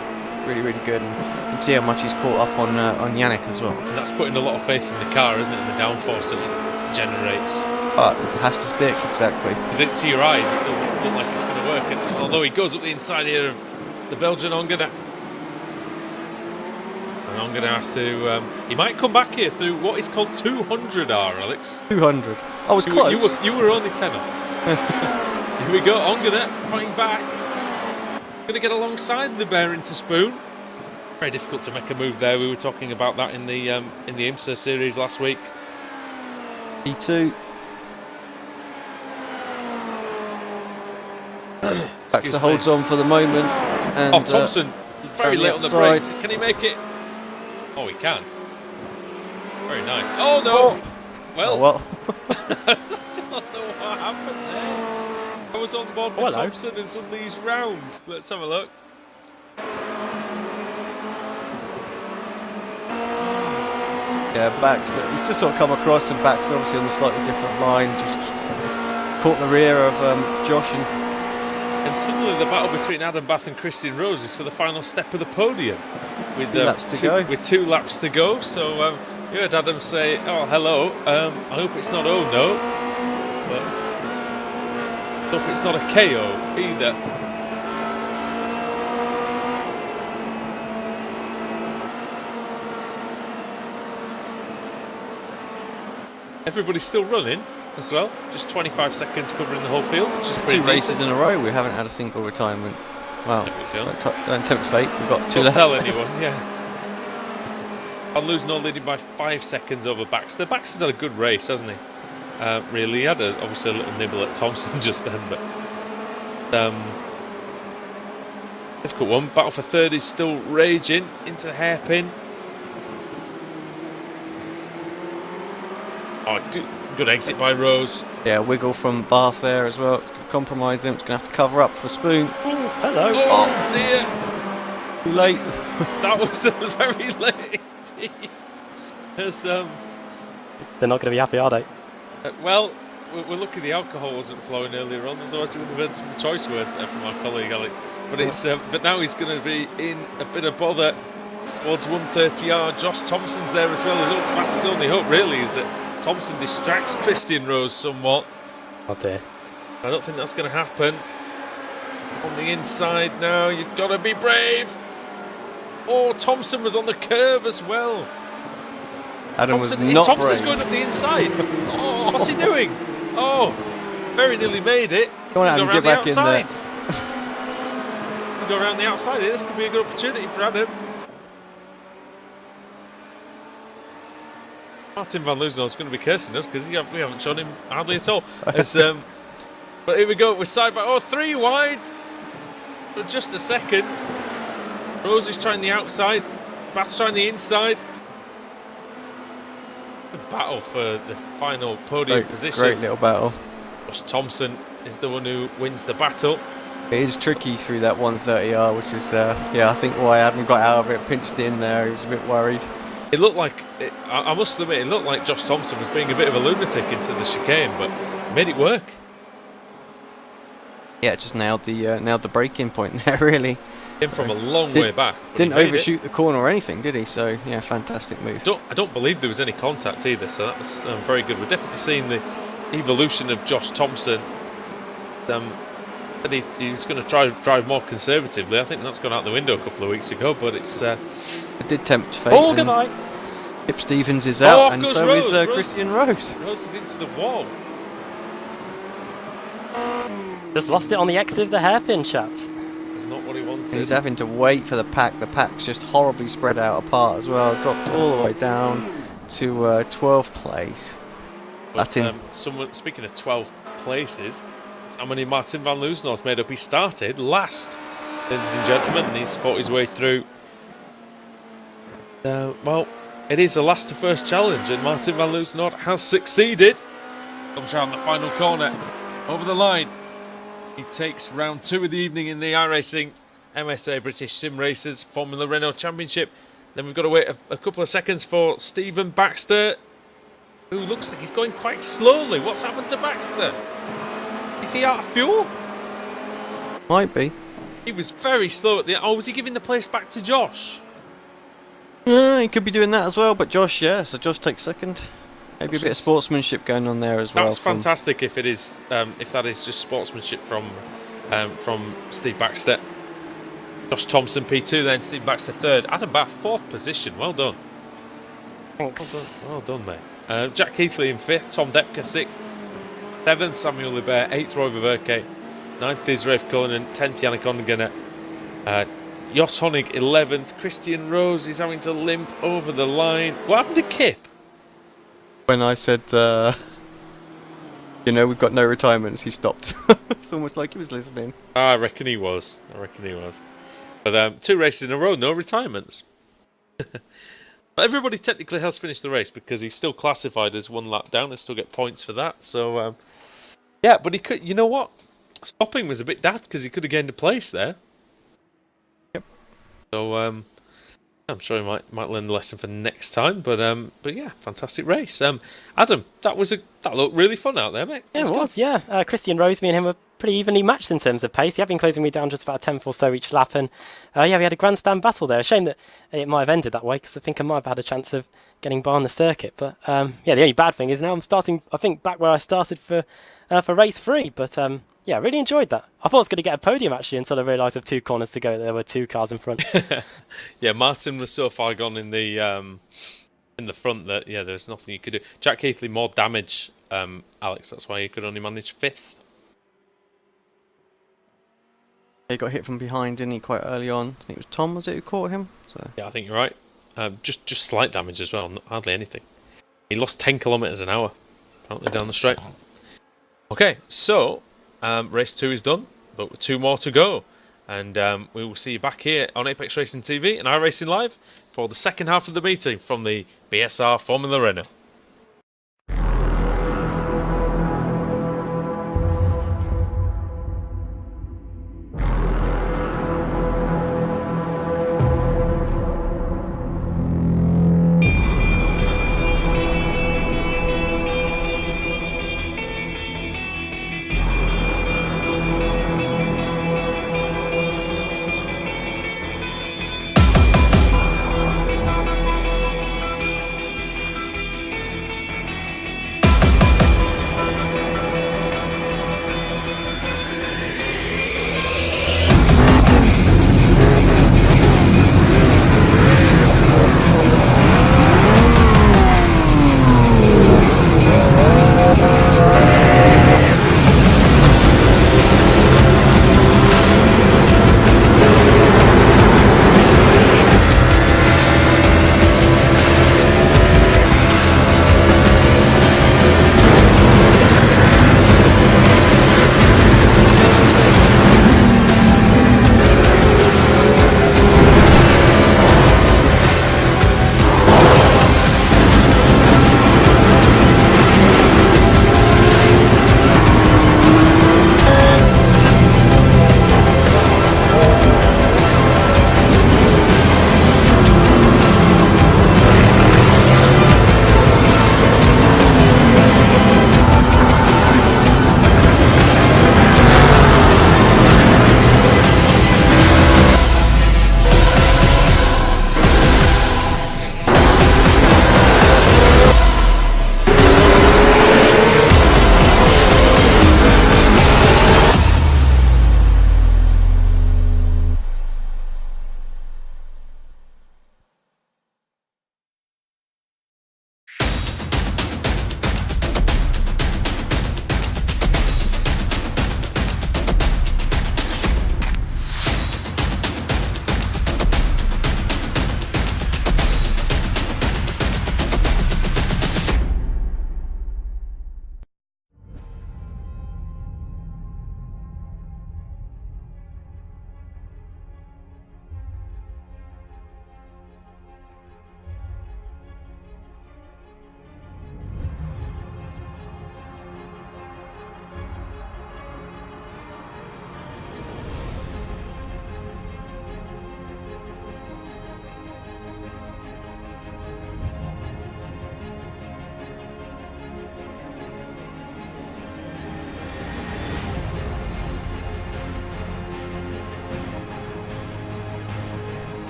really, really good. And you can see how much he's caught up on Yannick as well. And that's putting a lot of faith in the car, isn't it, and the downforce that it generates. But it has to stick, exactly. Because to your eyes, it doesn't look like it's going to work. And although he goes up the inside here of the Belgian Ongena, and Ongena has to, he might come back here through what is called 200R, Alex. 200. I was close. You were only 10 off. Here we go, Ongena fighting back. Going to get alongside the bear into Spoon. Very difficult to make a move there. We were talking about that in the IMSA series last week. P2. Baxter holds on for the moment. And, Thompson, very late on the outside. brakes. Can he make it? Oh, he can. Very nice. Oh no! Well, I don't know what happened there. I was on board with Thompson and suddenly he's round. Let's have a look. Yeah, Baxter. He's just sort of come across, and Baxter obviously on a slightly different line, just caught in the rear of Josh. And suddenly the battle between Adam Bath and Christian Rose is for the final step of the podium. With 2 laps to go. With 2 laps to go. So you heard Adam say, oh, hello. I hope it's not oh no. But I hope it's not a KO either. Everybody's still running as well. Just 25 seconds covering the whole field, which is pretty 2 races decent. in a row, we haven't had a single retirement. Well, There we go. don't tempt fate, we've got 2 Don't left. tell anyone, yeah. Van Loosenholt leading by 5 seconds over Baxter. Baxter's had a good race, hasn't he? Really, he had obviously a little nibble at Thompson just then, but difficult one. Battle for third is still raging into the hairpin. Oh, good exit by Rose. Yeah, wiggle from Bath there as well. Compromise him. It's going to have to cover up for Spoon. Oh, hello. Oh dear! Too late. That was very late indeed. As, They're not going to be happy, are they? well, we're lucky the alcohol wasn't flowing earlier on, otherwise we would have heard some choice words there from our colleague Alex. But it's but now he's going to be in a bit of bother towards 130R. Josh Thompson's there as well. That's his only hope really, is that Thompson distracts Christian Rose somewhat. Oh dear. I don't think that's going to happen. On the inside now, you've got to be brave. Oh, Thompson was on the curve as well. Adam was Thompson, not Thompson's brave. going up the inside. What's he doing? Oh, very nearly made it. He's Come on, going to Adam, go around get the back in outside. He'll go around the outside here. This could be a good opportunity for Adam. Martin Van Loosenholt's going to be cursing us because we haven't shown him hardly at all. As, but here we go, we're side by 3 wide for just a second. Rose is trying the outside, Bath's trying the inside. The battle for the final podium position. Great little battle. Josh Thompson is the one who wins the battle. It is tricky through that 130R, which is, yeah, I think why Adam got out of it, pinched in there, he was a bit worried. It looked like, I must admit, it looked like Josh Thompson was being a bit of a lunatic into the chicane, but made it work. Yeah, just nailed the break-in point there, really. Came from a long way back. but Didn't he made overshoot the corner or anything, did he? So, yeah, fantastic move. I don't believe there was any contact either, so that was very good. We're definitely seeing the evolution of Josh Thompson. He's going to drive more conservatively. I think that's gone out the window a couple of weeks ago, but it's... It did tempt fate. Oh, good night. Kip Stevens is out, off and goes so Rose. is Christian Rose. Rose is into the wall. Just lost it on the exit of the hairpin, chaps. That's not what he wanted. And he's having to wait for the pack. The pack's just horribly spread out apart as well. Dropped all the way down to 12th place. But, speaking of 12 places, how many Martin Van Loosenholt's made up? He started last, ladies and gentlemen, and he's fought his way through. Well, it is the last to first challenge, and Martin van Loosenhout has succeeded. Comes round the final corner, over the line. He takes round 2 of the evening in the iRacing MSA British Sim Racers Formula Renault Championship. Then we've got to wait a couple of seconds for Stephen Baxter, who looks like he's going quite slowly. What's happened to Baxter? Is he out of fuel? Might be. He was very slow at the end. Oh, was he giving the place back to Josh? He could be doing that as well, but Josh, yeah, so Josh takes second. Maybe a bit of sportsmanship going on there as well. That's fantastic if it is, if that is just sportsmanship from Steve Baxter. Josh Thompson P2, then Steve Baxter third. Adam Bath 4th position. Well done. Thanks. Well done, mate. Jack Keithley in 5th. Tom Depker 6th. 7th Samuel Libert. 8th Roy Verke. 9th is Rafe Cullinan. 10th Yannick Ongener. Jos Honig 11th. Christian Rose is having to limp over the line. What happened to Kip? When I said, we've got no retirements, he stopped. It's almost like he was listening. I reckon he was. But 2 races in a row, no retirements. But everybody technically has finished the race because he's still classified as 1 lap down and still get points for that. So, yeah, but he could. You know what? Stopping was a bit daft because he could have gained a place there. Yep. So, I'm sure he might learn the lesson for next time. But yeah, fantastic race. Adam, that looked really fun out there, mate. Yeah, it was. Yeah, Christian Rose, me and him were pretty evenly matched in terms of pace. He had been closing me down just about a 10th or so each lap, and yeah, we had a grandstand battle there. A shame that it might have ended that way because I think I might have had a chance of getting by on the circuit. But yeah, the only bad thing is now I'm starting, I think, back where I started for race 3. But yeah, I really enjoyed that. I thought I was going to get a podium actually until I realised with 2 corners to go there were 2 cars in front. Yeah, Martin was so far gone in the front that yeah, there's nothing you could do. Jack Keithley more damage, Alex. That's why he could only manage 5th. He got hit from behind, didn't he, quite early on? I think it was Tom, was it, who caught him? So. Yeah, I think you're right. Just slight damage as well, hardly anything. He lost 10 kilometres an hour, apparently, down the straight. Okay, so race 2 is done, but with 2 more to go. And we will see you back here on Apex Racing TV and iRacing Live for the second half of the meeting from the BSR Formula Renault.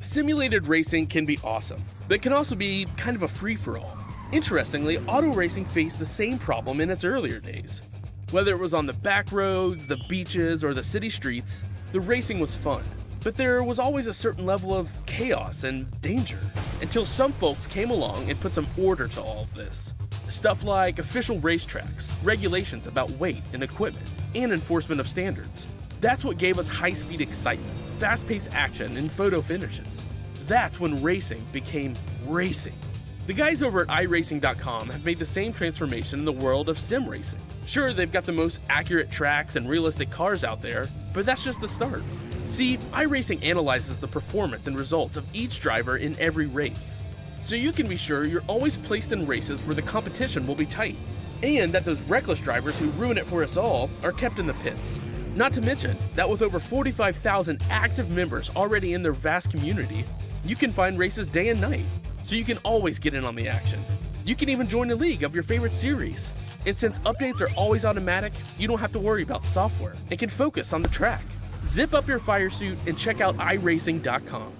Simulated racing can be awesome, but it can also be kind of a free-for-all. Interestingly, auto racing faced the same problem in its earlier days. Whether it was on the back roads, the beaches, or the city streets, the racing was fun. But there was always a certain level of chaos and danger, until some folks came along and put some order to all of this. Stuff like official racetracks, regulations about weight and equipment, and enforcement of standards. That's what gave us high-speed excitement, fast-paced action, and photo finishes. That's when racing became racing. The guys over at iRacing.com have made the same transformation in the world of sim racing. Sure, they've got the most accurate tracks and realistic cars out there, but that's just the start. See, iRacing analyzes the performance and results of each driver in every race, so you can be sure you're always placed in races where the competition will be tight, and that those reckless drivers who ruin it for us all are kept in the pits. Not to mention that with over 45,000 active members already in their vast community, you can find races day and night, so you can always get in on the action. You can even join a league of your favorite series. And since updates are always automatic, you don't have to worry about software and can focus on the track. Zip up your fire suit and check out iRacing.com.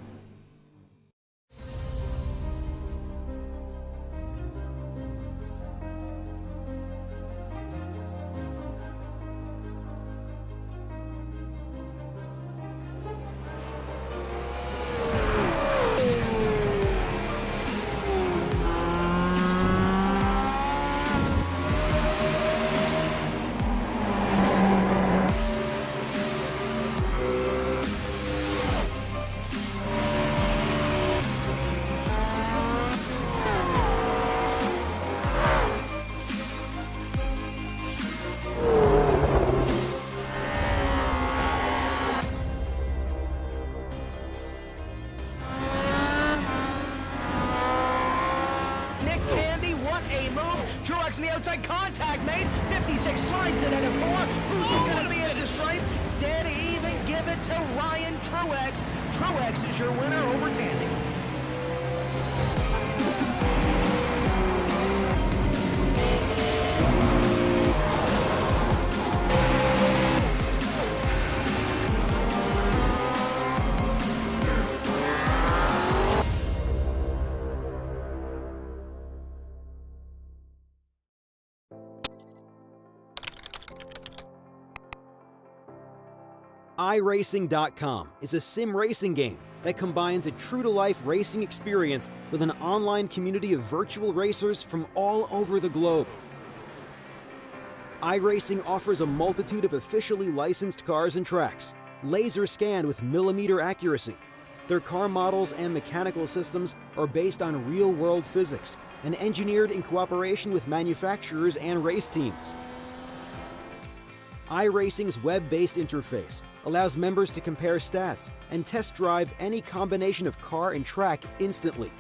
On the outside, contact made. 56 slides it at a 4. Who's going to be at the stripe? Dead even. Give it to Ryan Truex. Truex is your winner over Tandy. iRacing.com is a sim racing game that combines a true-to-life racing experience with an online community of virtual racers from all over the globe. iRacing offers a multitude of officially licensed cars and tracks, laser scanned with millimeter accuracy. Their car models and mechanical systems are based on real-world physics and engineered in cooperation with manufacturers and race teams. iRacing's web-based interface allows members to compare stats and test drive any combination of car and track instantly.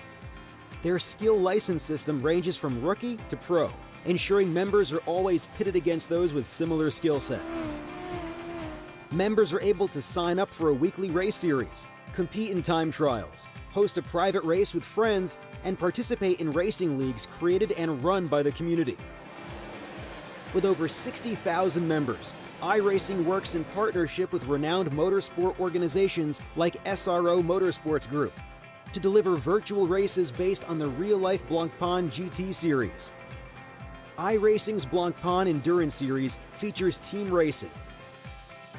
Their skill license system ranges from rookie to pro, ensuring members are always pitted against those with similar skill sets. Members are able to sign up for a weekly race series, compete in time trials, host a private race with friends, and participate in racing leagues created and run by the community. With over 60,000 members, iRacing works in partnership with renowned motorsport organizations like SRO Motorsports Group to deliver virtual races based on the real-life Blancpain GT series. iRacing's Blancpain Endurance Series features team racing,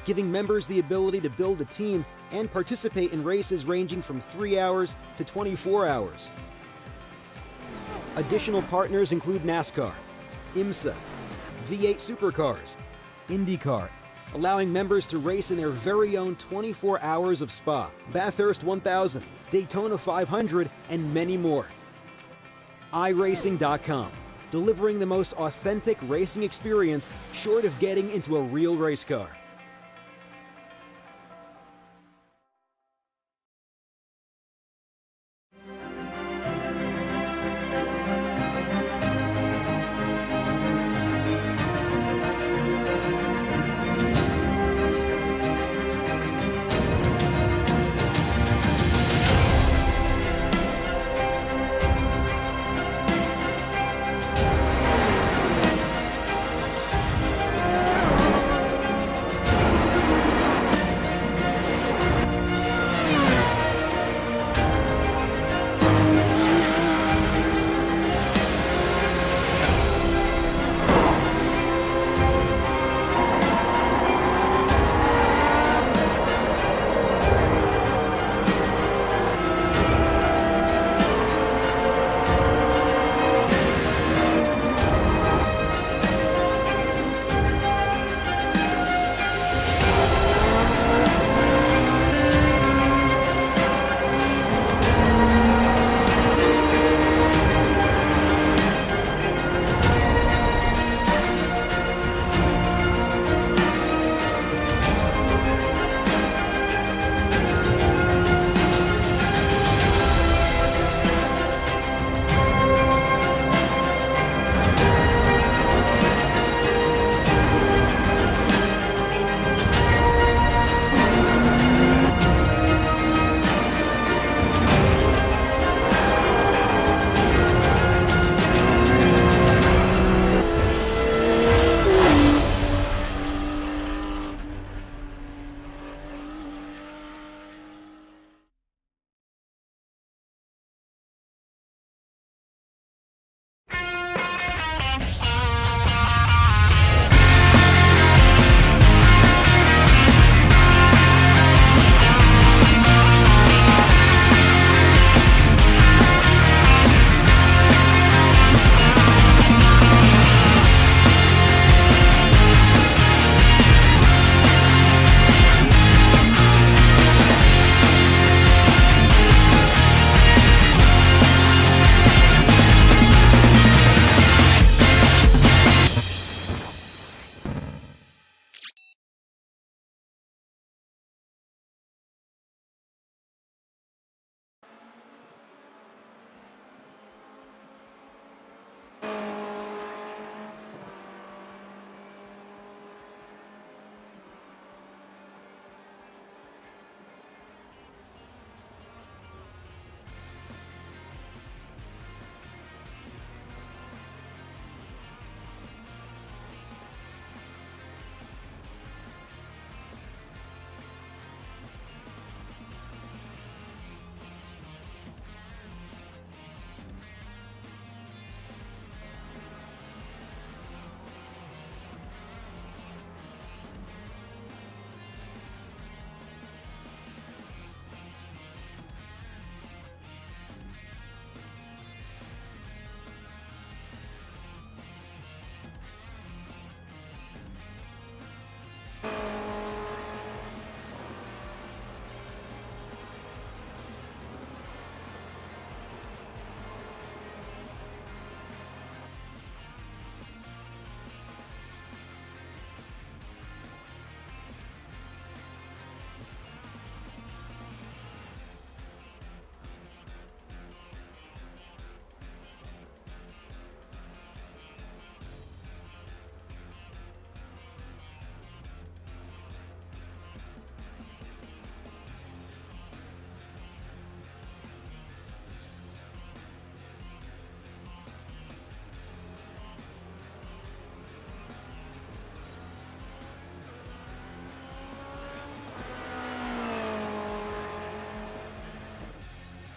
giving members the ability to build a team and participate in races ranging from 3 hours to 24 hours. Additional partners include NASCAR, IMSA, V8 Supercars, IndyCar, allowing members to race in their very own 24 hours of Spa, Bathurst 1000, Daytona 500, and many more. iRacing.com, delivering the most authentic racing experience short of getting into a real race car.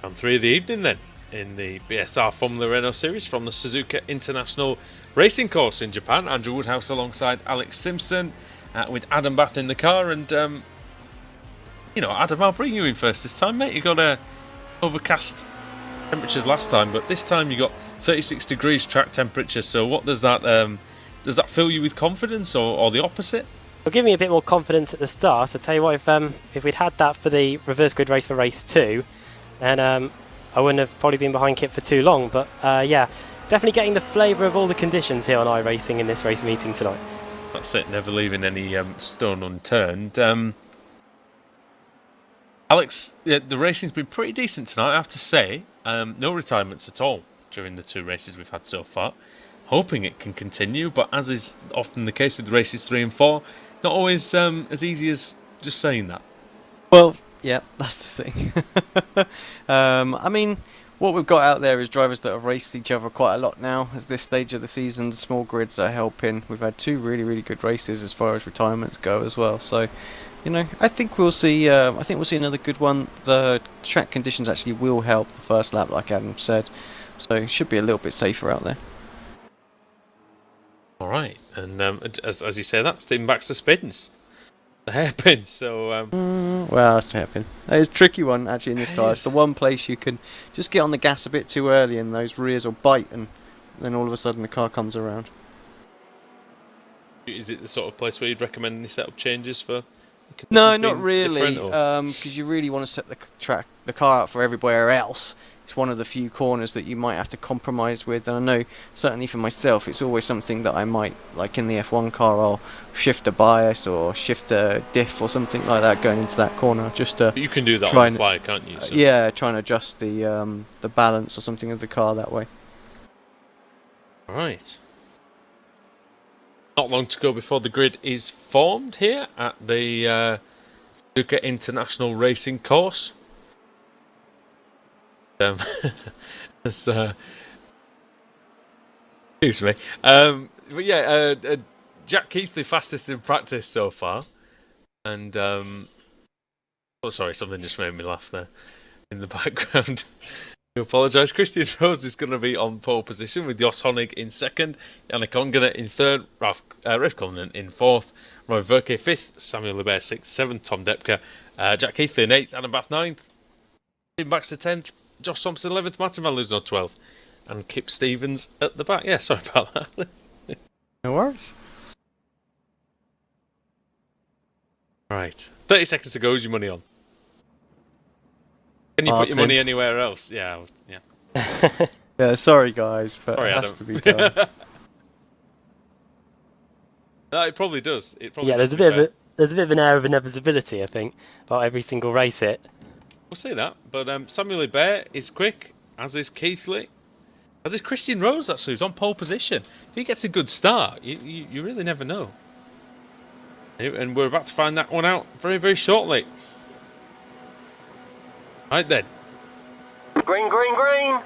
Round 3 of the evening then, in the BSR Formula Renault Series from the Suzuka International Racing Course in Japan. Andrew Woodhouse alongside Alex Simpson, with Adam Bath in the car. And, you know, Adam, I'll bring you in first this time, mate. You got overcast temperatures last time, but this time you got 36 degrees track temperature. So what does that fill you with confidence, or the opposite? Well, give me a bit more confidence at the start. I'll tell you what, if we'd had that for the reverse grid race for race 2, then I wouldn't have probably been behind Kit for too long. But yeah, definitely getting the flavour of all the conditions here on iRacing in this race meeting tonight. That's it, never leaving any stone unturned. Alex, yeah, the racing's been pretty decent tonight, I have to say. No retirements at all during the 2 races we've had so far. Hoping it can continue, but as is often the case with races 3 and 4, not always as easy as just saying that. Well, yeah, that's the thing. I mean, what we've got out there is drivers that have raced each other quite a lot now. At this stage of the season, the small grids are helping. We've had 2 really, really good races as far as retirements go as well. So, you know, I think we'll see. I think we'll see another good one. The track conditions actually will help the first lap, like Adam said. So it should be a little bit safer out there. All right, and as you say, that's taking back the spins, the hairpins. So well, it's a hairpin. It's a tricky one actually in this car. It's the one place you can just get on the gas a bit too early, and those rears will bite, and then all of a sudden the car comes around. is it the sort of place where you'd recommend any setup changes for? No, not really, because you really want to set the car up for everywhere else. It's one of the few corners that you might have to compromise with, and I know certainly for myself it's always something that I might, like in the F1 car, I'll shift a bias or shift a diff or something like that going into that corner, just to but you can do that on the fly, can't you? So. Yeah, try and adjust the balance or something of the car that way. Right. Not long to go before the grid is formed here at the Suzuka International Racing Course. Excuse me. But yeah, Jack Keithley fastest in practice so far, and oh, sorry, something just made me laugh there in the background. I apologise. Christian Rose is going to be on pole position with Jos Honig in second, Yannick Ongena in third, Ralf Cullinan in fourth, Roy Verke fifth, Samuel Lebert sixth, seventh, Tom Depke, Jack Keithley in eighth, Adam Bath ninth, Tim Baxter 10th, Josh Thompson 11th, Martin Van Luzno 12th, and Kip Stevens at the back. Yeah, sorry about that. No worries. Right, 30 seconds to go. Who's your money on? Can you put your money anywhere else? Yeah, yeah. Yeah, sorry guys, but sorry, it has Adam. to be done. No, it probably does. It probably Yeah, does, there's a bit of an air of inevitability, I think, about every single race it. We'll see that, but Samuel Lebert is quick, as is Keithley, as is Christian Rose, actually, who's on pole position. If he gets a good start, you really never know. And we're about to find that one out very, very shortly. Right then. Green, green, green!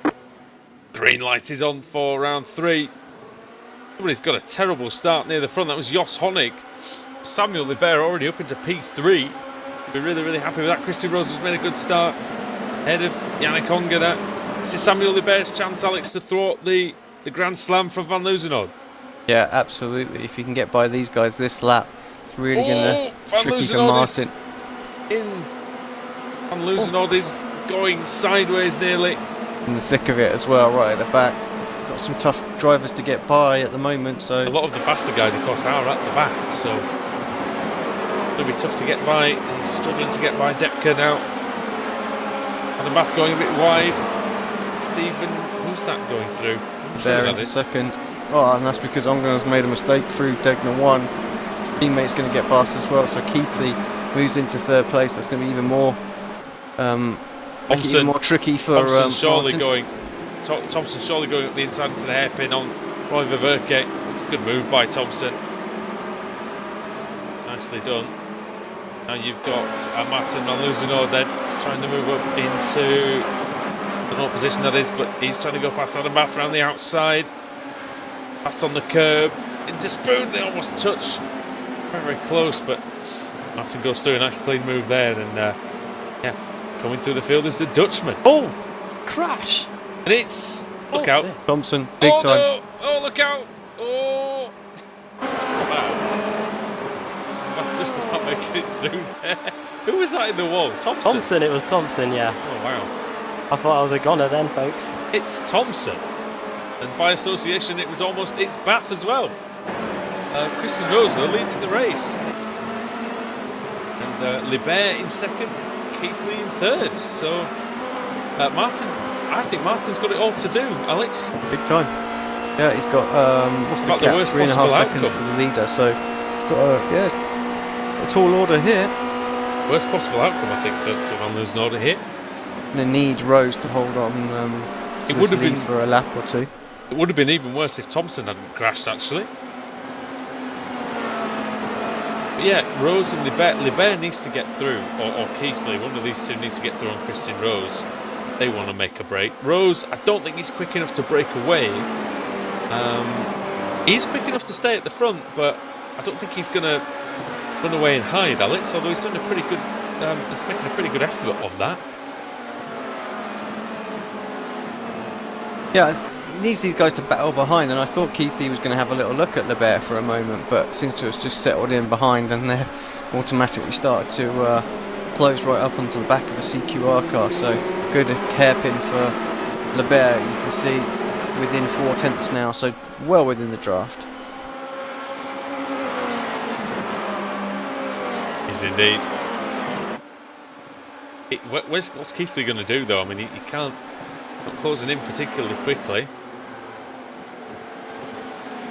Green light is on for round 3. Somebody's got a terrible start near the front. That was Jos Honig. Samuel Lebert already up into P3. We're really, really happy with that. Christian Rose has made a good start. Ahead of Yannick Ongena. This is Samuel Lebert's chance, Alex, to thwart the Grand Slam from Van Luzenoord. Yeah, absolutely. If you can get by these guys this lap, it's really going to be tricky for Martin. Van Luzenoord is going sideways nearly. In the thick of it as well, right at the back. Got some tough drivers to get by at the moment, so... A lot of the faster guys, of course, are at the back, so... It'll be tough to get by. He's struggling to get by Depke now. Adam Bath going a bit wide. Stephen, who's that going through? There into second. Oh, and that's because Ongena's made a mistake through Degner 1. His teammate's going to get past as well, so Keithley moves into third place. That's going to be even more... make it even more tricky for Thompson surely Martin. going up the inside into the hairpin on Roy Verke. It's a good move by Thompson. Nicely done. Now you've got Martin Van Luzenoord then trying to move up into the not position that is, but he's trying to go past Adam Bath around the outside. Bath's on the curb into Spoon. They almost touch. Very, very close, but Martin goes through a nice clean move there, and yeah, coming through the field is the Dutchman. Oh! crash? And it's... Look Oh, out. dear. Thompson, big Oh, time. no. Oh, look out. Oh. Just about making it through there. Who was that in the wall? Thompson? Thompson, it was Thompson, yeah. Oh, wow. I thought I was a goner then, folks. It's Thompson. And by association, it's Bath as well. Christian Rose are leading the race. And Libert in second, Keithley in third. So, Martin, I think Martin's got it all to do, Alex. Big time. Yeah, he's got what's the About the gap? worst 3.5 possible seconds outcome. to the leader. So he's got a tall order here. Worst possible outcome, I think, for Van Loosenorde here. Gonna need Rose to hold on It to would this have lead been- for a lap or two. It would have been even worse if Thompson hadn't crashed, actually. But yeah, Rose and Libert needs to get through, or Keithley, one of these two needs to get through on Christian Rose. They want to make a break. Rose, I don't think he's quick enough to break away. He's quick enough to stay at the front, but I don't think he's going to run away and hide, Alex, although he's done a pretty good, he's making a pretty good effort of that. Yeah, he needs these guys to battle behind, and I thought Keithley was going to have a little look at Libert for a moment, but seems to have just settled in behind, and they've automatically started to close right up onto the back of the CQR car. So good hairpin for Libert. You can see within 4/10 now, so well within the draft. Is indeed. What's Keithley going to do, though? I mean, he can't. Not closing in particularly quickly.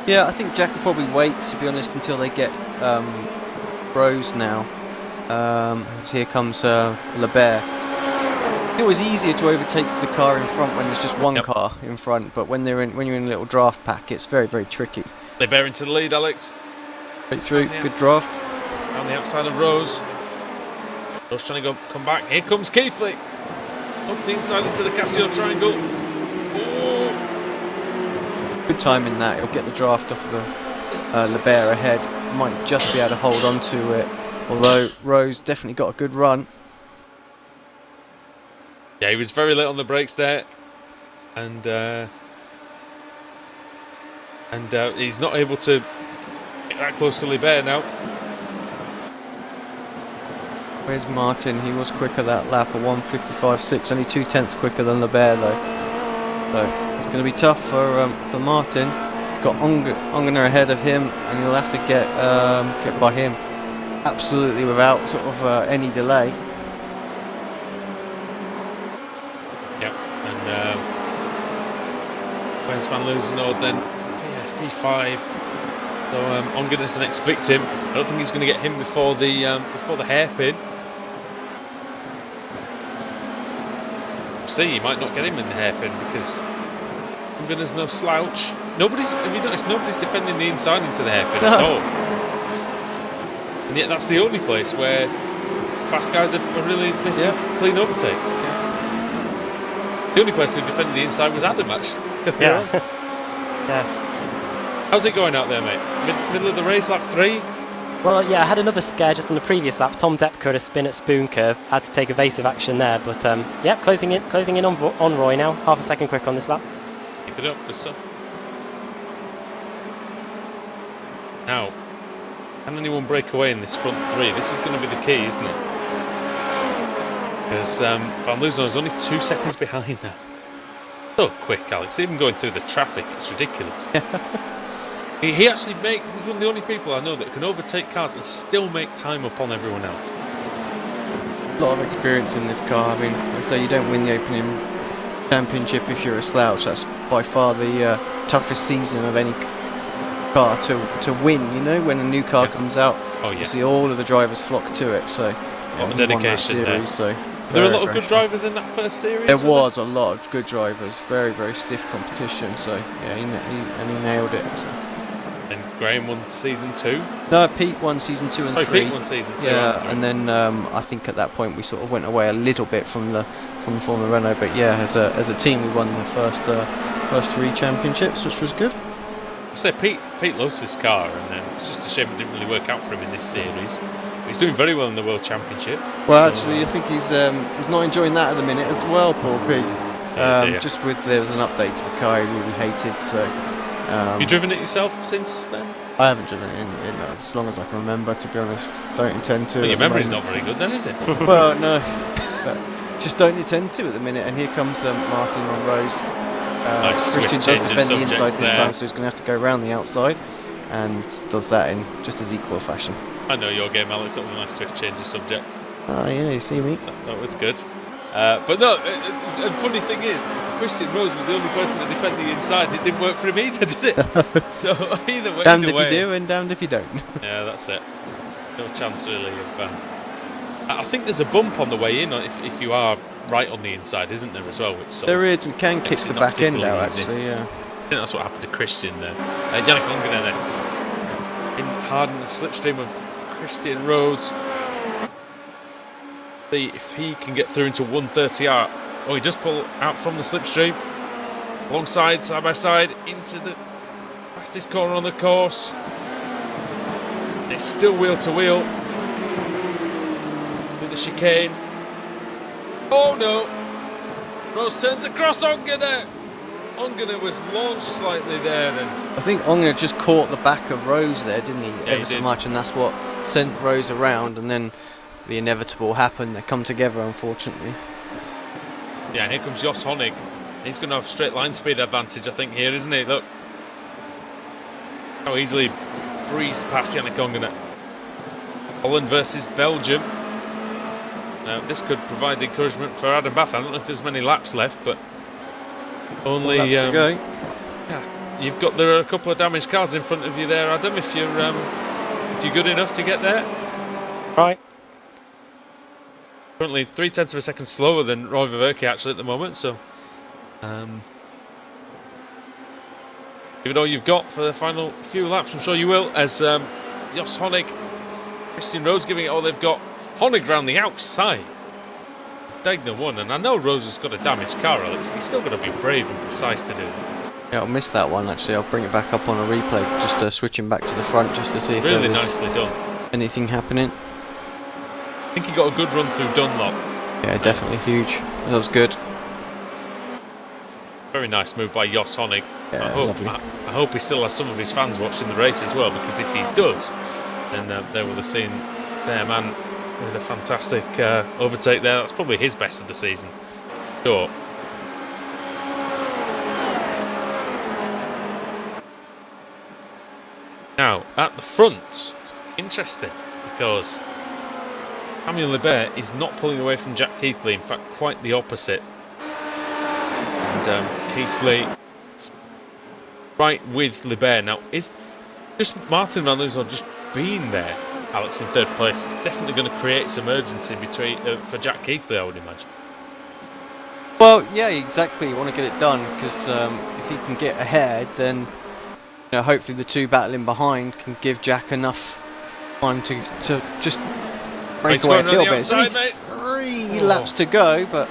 Yeah, I think Jack will probably wait, to be honest, until they get Rose now. So here comes Libert. It was easier to overtake the car in front when there's just one car in front, but when you're in a little draft pack, it's very, very tricky. Libert into the lead, Alex. Straight through, good draft. On the outside of Rose. Rose trying to come back. Here comes Keithley. Up the inside into the Casio triangle. Oh. Good time in that. He'll get the draft off the Libert ahead. Might just be able to hold on to it. Although Rose definitely got a good run. Yeah, he was very late on the brakes there, and he's not able to get that close to Libert now. Where's Martin? He was quicker that lap, a 1:55.6, only 2/10 quicker than Libert though. So it's going to be tough for Martin. Got Ongener ahead of him, and he'll have to get by him absolutely without sort of any delay. Yep, and where's Van Loosenorde then? Yeah, it's P5. So Ongener's the next victim. I don't think he's going to get him before the hairpin. See, he might not get him in the hairpin because Ongener's no slouch. Have you noticed nobody's defending the inside into the hairpin at all? And yet that's the only place where fast guys are really making clean overtakes. Yeah. The only person who defended the inside was Adam, actually. Yeah. Yeah. How's it going out there, mate? Middle of the race, lap 3? Well, yeah, I had another scare just on the previous lap. Tom Depp could have spin at Spoon Curve, had to take evasive action there, but yeah, closing in on Roy now, half a second quick on this lap. Keep it up, good stuff. Now, can anyone break away in this front 3? This is going to be the key, isn't it? Because Van Loosenorde is only 2 seconds behind now. So quick, Alex. Even going through the traffic, it's ridiculous. He actually he's one of the only people I know that can overtake cars and still make time upon everyone else. A lot of experience in this car. I mean, so you don't win the opening championship if you're a slouch. That's by far the toughest season of any car to win. You know, when a new car comes out, Oh yeah. you see all of the drivers flock to it. So The he won that dedication there. series, so There were a very lot of good aggressive. drivers in that first series. There was a lot of good drivers. Very, very stiff competition. So yeah, he nailed it. So. And Graham won season 2. No, Pete won season 2 and 3. Pete won season 2. Yeah, and then I think at that point we sort of went away a little bit from the former Renault, but yeah, as a team we won the first 3 championships, which was good. I say Pete loves this car, and it's just a shame it didn't really work out for him in this series. He's doing very well in the World Championship. Well, so, actually, I think he's not enjoying that at the minute as well, poor Pete. dear. Just there was an update to the car I really hated, so... Have you driven it yourself since then? I haven't driven it in as long as I can remember, to be honest. Don't intend to. Well, your at the memory's moment. not very good then, is it? Well, no. But just don't intend to at the minute. And here comes Martin on Rose. Nice Christian swift does change of defend the inside subjects this there. time, so he's going to have to go around the outside. And does that in just as equal a fashion. I know your game, Alex. That was a nice swift change of subject. Oh, yeah, you see me. That was good. But no, the funny thing is, Christian Rose was the only person to defend the inside. It didn't work for him either, did it? So either way, Damned either if way. you do and damned if you don't. Yeah, that's it. No chance really of. I think there's a bump on the way in if you are right on the inside, isn't there as well? Which sort There of is, and can kick makes the it not back end particularly out, easy. actually, yeah. I think that's what happened to Christian there. Yannick Ongren there. In hard in the slipstream of Christian Rose. See if he can get through into 130R. Oh, he just pulled out from the slipstream. Alongside, side by side, into the fastest corner on the course. It's still wheel to wheel. With the chicane. Oh no! Rose turns across Ongren. Ongren was launched slightly there then. I think Ongren just caught the back of Rose there, didn't he? he Ever so did. much, and that's what sent Rose around, and then the inevitable happened. They come together, unfortunately. Yeah, and here comes Jos Honig. He's going to have straight line speed advantage, I think, here, isn't he? Look how easily breezed past Yannick Ongren. Holland versus Belgium. Now, this could provide encouragement for Adam Bath. I don't know if there's many laps left, but only Laps to go. Yeah, there are a couple of damaged cars in front of you there, Adam. If you're good enough to get there. Right. Currently 0.3 of a second slower than Roy Ververke actually at the moment, so give it all you've got for the final few laps. I'm sure you will, as Jos Honig, Christian Rose giving it all they've got. Honig round the outside. Dagner won, and I know Rose has got a damaged car, Alex, but he's still got to be brave and precise to do it. Yeah, I'll miss that one actually. I'll bring it back up on a replay, just switching back to the front just to see if Really there was nicely done. anything happening. I think he got a good run through Dunlop. Yeah, definitely huge. That was good. Very nice move by Jos Honig. Yeah, lovely. I hope he still has some of his fans watching the race as well, because if he does, then they will have seen their man with a fantastic overtake there. That's probably his best of the season. Sure. Now, at the front, it's interesting because Samuel Lebert is not pulling away from Jack Keithley, in fact, quite the opposite. And Keithley right with Lebert. Now, is just Martin Van Loozen just being there, Alex, in third place? It's definitely going to create some urgency between for Jack Keithley, I would imagine. Well, yeah, exactly. You want to get it done because if he can get ahead, then hopefully the two battling behind can give Jack enough time to just break He's away a going around little the bit. It's outside, only three Oh. laps to go, but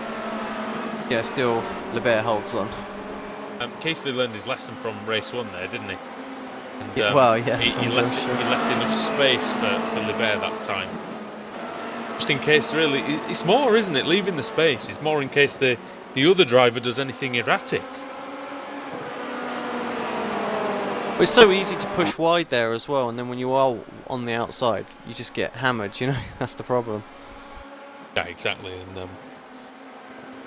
yeah, still Lebert holds on. Keithley learned his lesson from race 1 there, didn't he? And, Yeah, well, yeah, he I'm left sure. he left enough space for Lebert that time. Just in case, really, it's more, isn't it? Leaving the space is more in case the other driver does anything erratic. It's so easy to push wide there as well, and then when you are on the outside, you just get hammered. That's the problem. Yeah, exactly. And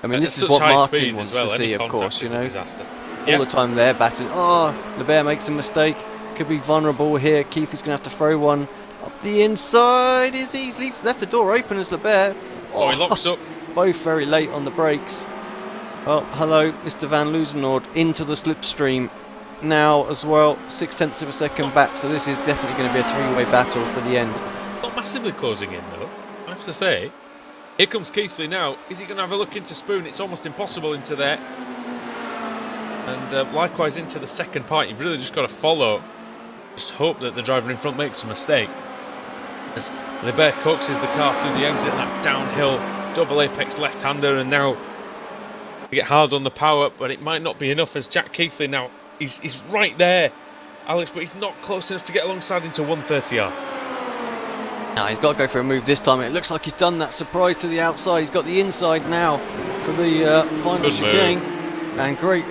I mean, this at is such what high Martin speed wants as well, to see, any of course. contact is a disaster. All the time they're batting. Oh, Lebert makes a mistake. Could be vulnerable here. Keith is going to have to throw one up the inside. Is he? He's left the door open as Lebert. Oh, he locks up. Both very late on the brakes. Oh, hello, Mr. Van Loozenord into the slipstream now as well. 0.6 of a second back, so this is definitely going to be a three-way battle for the end. Not massively closing in though, I have to say. Here comes Keithley now. Is he going to have a look into Spoon? It's almost impossible into there. And likewise into the second part. You've really just got to follow. Just hope that the driver in front makes a mistake. As Lebert coaxes the car through the exit, that downhill double apex left-hander, and now they get hard on the power, but it might not be enough as Jack Keithley now, he's right there, Alex, but he's not close enough to get alongside into 130R. Now he's got to go for a move this time. It looks like he's done that. Surprise to the outside. He's got the inside now for the final Good chicane. And great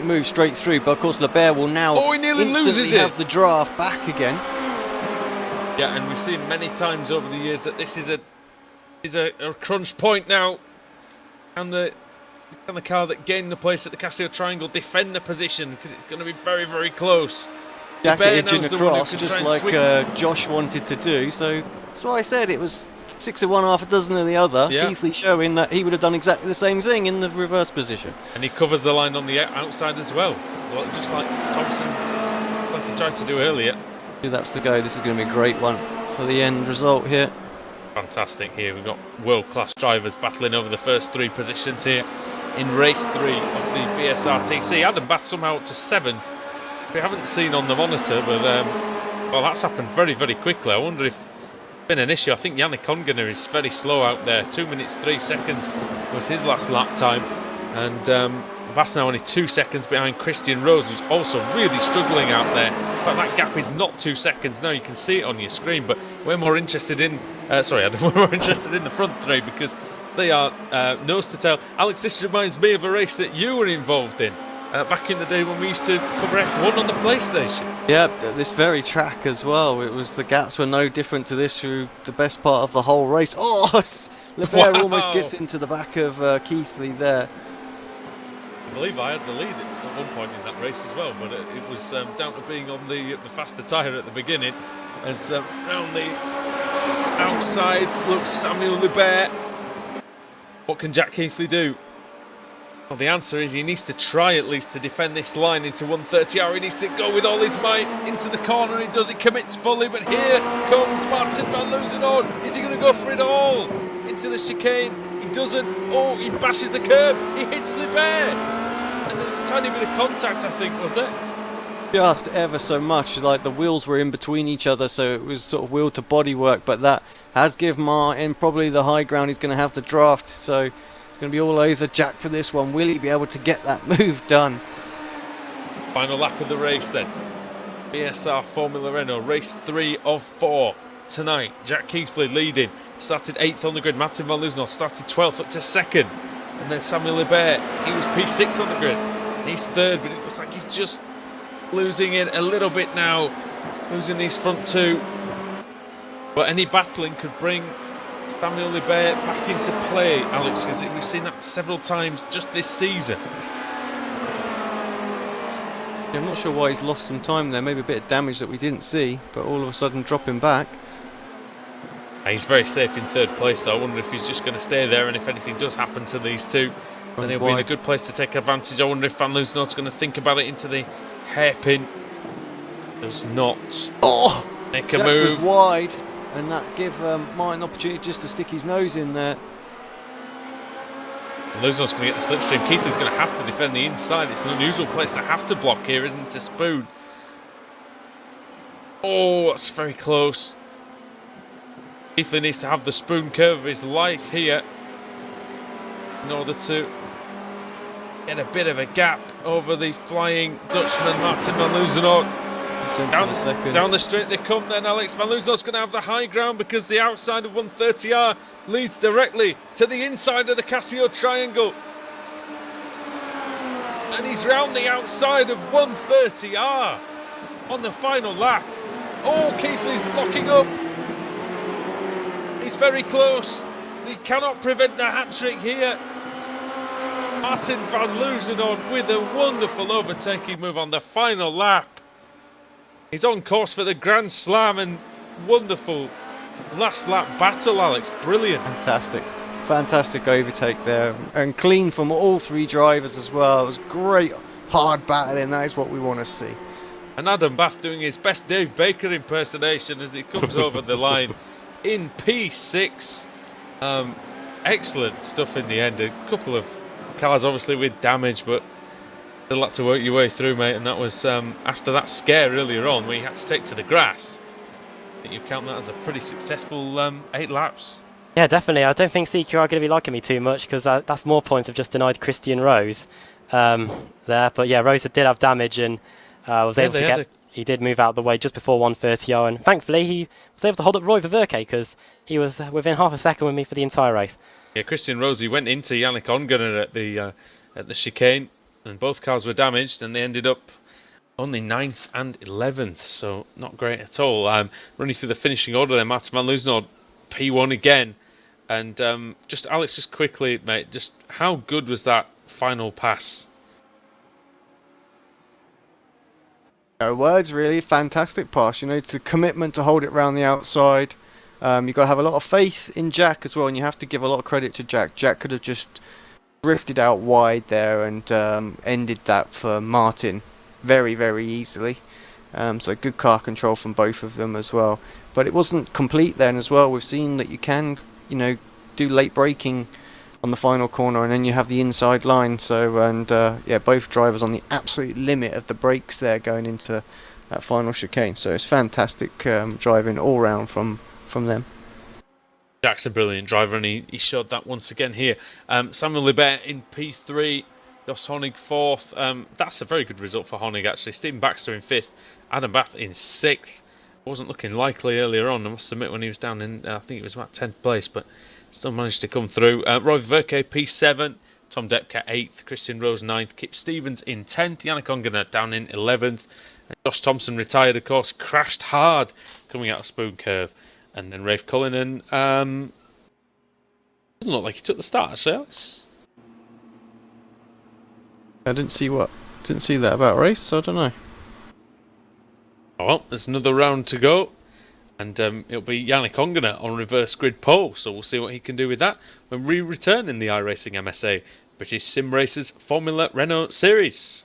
move straight through. But of course, LeBert will now Oh, he nearly instantly loses it. have the draft back again. Yeah, and we've seen many times over the years that this is a crunch point now, and the car that gained the place at the Casio Triangle defend the position because it's going to be very, very close. Jack LeBert edging knows the one who across, can just try and like swing. Josh wanted to do. So that's why I said it was 6 of one, half a dozen of the other. Yeah. Keithley showing that he would have done exactly the same thing in the reverse position. And he covers the line on the outside as well, just like Thompson, like he tried to do earlier. That's to go. This is going to be a great one for the end result here. Fantastic here. We've got world-class drivers battling over the first 3 positions here in race 3 of the BSR TC. Adam Bath somehow up to 7th. We haven't seen on the monitor, but well, that's happened very, very quickly. I wonder if it's been an issue. I think Yannick Ongener is very slow out there. 2 minutes 3 seconds was his last lap time, and Bath's now only 2 seconds behind Christian Rose, who's also really struggling out there. In fact, that gap is not 2 seconds now. You can see it on your screen, but we're more interested in we're more interested in the front 3 because they are nose to tail. Alex, this reminds me of a race that you were involved in back in the day when we used to cover F1 on the PlayStation. Yeah, this very track as well. It was, the gaps were no different to this through the best part of the whole race. Oh, LeBert almost gets into the back of Keithley there. I believe I had the lead at one point in that race as well, but it was down to being on the faster tyre at the beginning. And round the outside looks Samuel LeBert. What can Jack Keithley do? Well, the answer is he needs to try at least to defend this line into 130R. He needs to go with all his might into the corner. He does, he commits fully, but here comes Martin van Loozenhoorn. Is he going to go for it all into the chicane? He doesn't. Oh, he bashes the curb. He hits LeBert. And there was a tiny bit of contact, I think, was there? Just ever so much, like the wheels were in between each other, so it was sort of wheel to body work, but that has given Martin probably the high ground. He's going to have the draft, so it's going to be all over Jack for this one. Will he be able to get that move done? Final lap of the race then. BSR Formula Renault, race 3 of 4 tonight. Jack Keithley leading, started 8th on the grid. Martin van Loozenhoorn started 12th up to 2nd. And then Samuel LeBert, he was P6 on the grid. He's 3rd, but it looks like he's just losing it a little bit now, losing these front 2. But any battling could bring Samuel LeBert back into play, Alex, because we've seen that several times just this season. Yeah, I'm not sure why he's lost some time there, maybe a bit of damage that we didn't see, but all of a sudden dropping back. He's very safe in 3rd place, though. I wonder if he's just going to stay there, and if anything does happen to these two, then he'll be in a good place to take advantage. I wonder if Van Loozenhoorn's going to think about it into the hairpin. Does not make a Jack move. was wide, and that gave Martin an opportunity just to stick his nose in there. Loozenhoor's going to get the slipstream. Keithley's going to have to defend the inside. It's an unusual place to have to block here, isn't it, to Spoon? Oh, that's very close. Keithley needs to have the Spoon curve of his life here in order to get a bit of a gap over the flying Dutchman Martin van Loozenhoorn. Down the straight they come then. Alex van Loozenhoorn's going to have the high ground because the outside of 130R leads directly to the inside of the Casio Triangle. And he's round the outside of 130R on the final lap. Oh, Keithley's locking up. He's very close. He cannot prevent the hat-trick here. Martin van Loozenhoorn with a wonderful overtaking move on the final lap. He's on course for the Grand Slam, and wonderful last lap battle, Alex. Brilliant. Fantastic overtake there, and clean from all 3 drivers as well. It was great hard battling. That is what we want to see. And Adam Bath doing his best Dave Baker impersonation as he comes over the line in P6. Excellent stuff in the end. A couple of cars obviously with damage, but still had to work your way through, mate. And that was after that scare earlier on where you had to take to the grass. I think you count that as a pretty successful 8 laps. Yeah, definitely. I don't think CQ are going to be liking me too much because that's more points I've just denied Christian Rose there. But yeah, Rose did have damage and was able to get. he did move out of the way just before 1:30, and thankfully he was able to hold up Roy Ververke because he was within half a second with me for the entire race. Yeah, Christian Rossi went into Yannick Ongener at the chicane, and both cars were damaged, and they ended up only 9th and 11th, so not great at all. Running through the finishing order there, Martin van Loosenhoorn, P1 again. And Alex, just quickly, mate, just how good was that final pass? No words, really. Fantastic pass. You know, it's a commitment to hold it round the outside. You've got to have a lot of faith in Jack as well, and you have to give a lot of credit to Jack. Jack could have just drifted out wide there and ended that for Martin very, very easily. So good car control from both of them as well. But it wasn't complete then as well. We've seen that you can, you know, do late braking on the final corner, and then you have the inside line. So, and yeah, both drivers on the absolute limit of the brakes there going into that final chicane. So it's fantastic driving all round from them. Jack's a brilliant driver, and he showed that once again here. Samuel Libert in P3, Jos Honig 4th. That's a very good result for Honig, actually. Stephen Baxter in 5th, Adam Bath in 6th. Wasn't looking likely earlier on, I must admit, when he was down in, I think it was about 10th place, but still managed to come through. Roy Verke P7, Tom Depka 8th, Christian Rose 9th, Kip Stevens in 10th, Yannick Ongener down in 11th, and Josh Thompson retired, of course, crashed hard coming out of Spoon Curve. And then Rafe Cullinan, doesn't look like he took the start, actually, Alex. I didn't see that about race, so I don't know. Oh, well, there's another round to go, and it'll be Yannick Ongener on reverse grid pole, so we'll see what he can do with that when we return in the iRacing MSA British Sim Racers Formula Renault Series.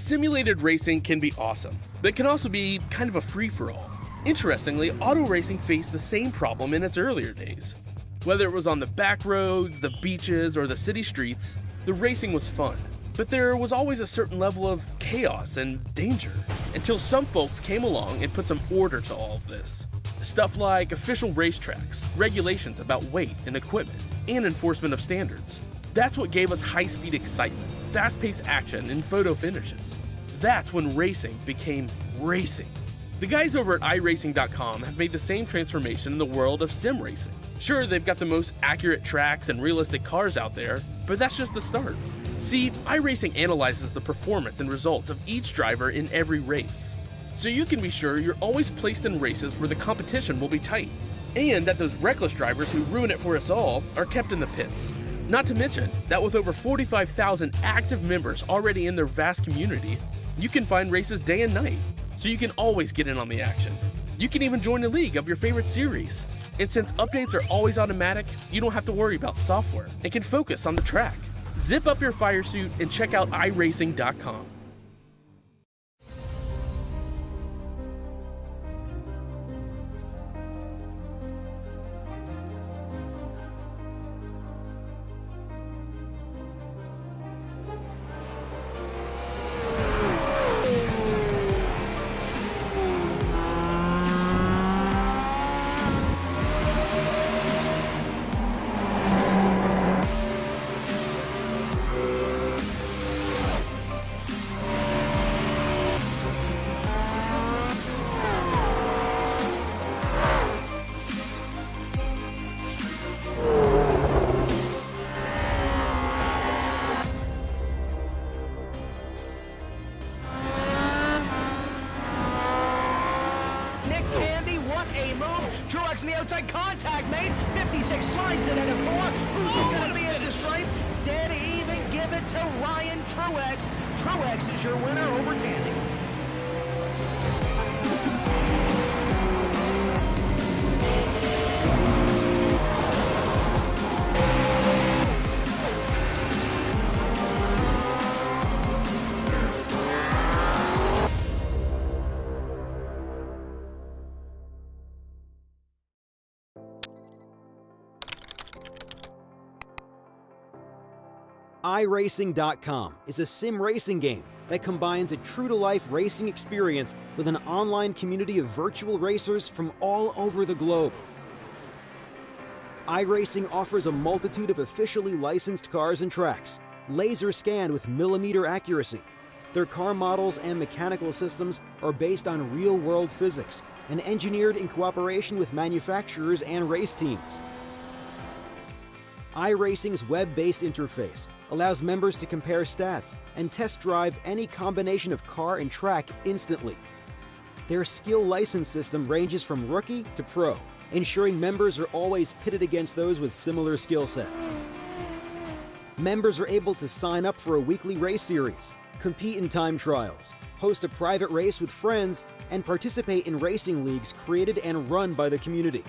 Simulated racing can be awesome, but it can also be kind of a free-for-all. Interestingly, auto racing faced the same problem in its earlier days. Whether it was on the back roads, the beaches, or the city streets, the racing was fun. But there was always a certain level of chaos and danger, until some folks came along and put some order to all of this. Stuff like official racetracks, regulations about weight and equipment, and enforcement of standards. That's what gave us high-speed excitement, fast-paced action, and photo finishes. That's when racing became racing. The guys over at iRacing.com have made the same transformation in the world of sim racing. Sure, they've got the most accurate tracks and realistic cars out there, but that's just the start. See, iRacing analyzes the performance and results of each driver in every race, so you can be sure you're always placed in races where the competition will be tight, and that those reckless drivers who ruin it for us all are kept in the pits. Not to mention that with over 45,000 active members already in their vast community, you can find races day and night, so you can always get in on the action. You can even join a league of your favorite series. And since updates are always automatic, you don't have to worry about software and can focus on the track. Zip up your fire suit and check out iRacing.com. Truex in the outside contact, mate. 56 slides it into 4. Who's gonna be at the stripe? Dead even. Give it to Ryan Truex. Truex is your winner over Tandy. iRacing.com is a sim racing game that combines a true-to-life racing experience with an online community of virtual racers from all over the globe. iRacing offers a multitude of officially licensed cars and tracks, laser scanned with millimeter accuracy. Their car models and mechanical systems are based on real-world physics and engineered in cooperation with manufacturers and race teams. iRacing's web-based interface allows members to compare stats and test drive any combination of car and track instantly. Their skill license system ranges from rookie to pro, ensuring members are always pitted against those with similar skill sets. Members are able to sign up for a weekly race series, compete in time trials, host a private race with friends, and participate in racing leagues created and run by the community.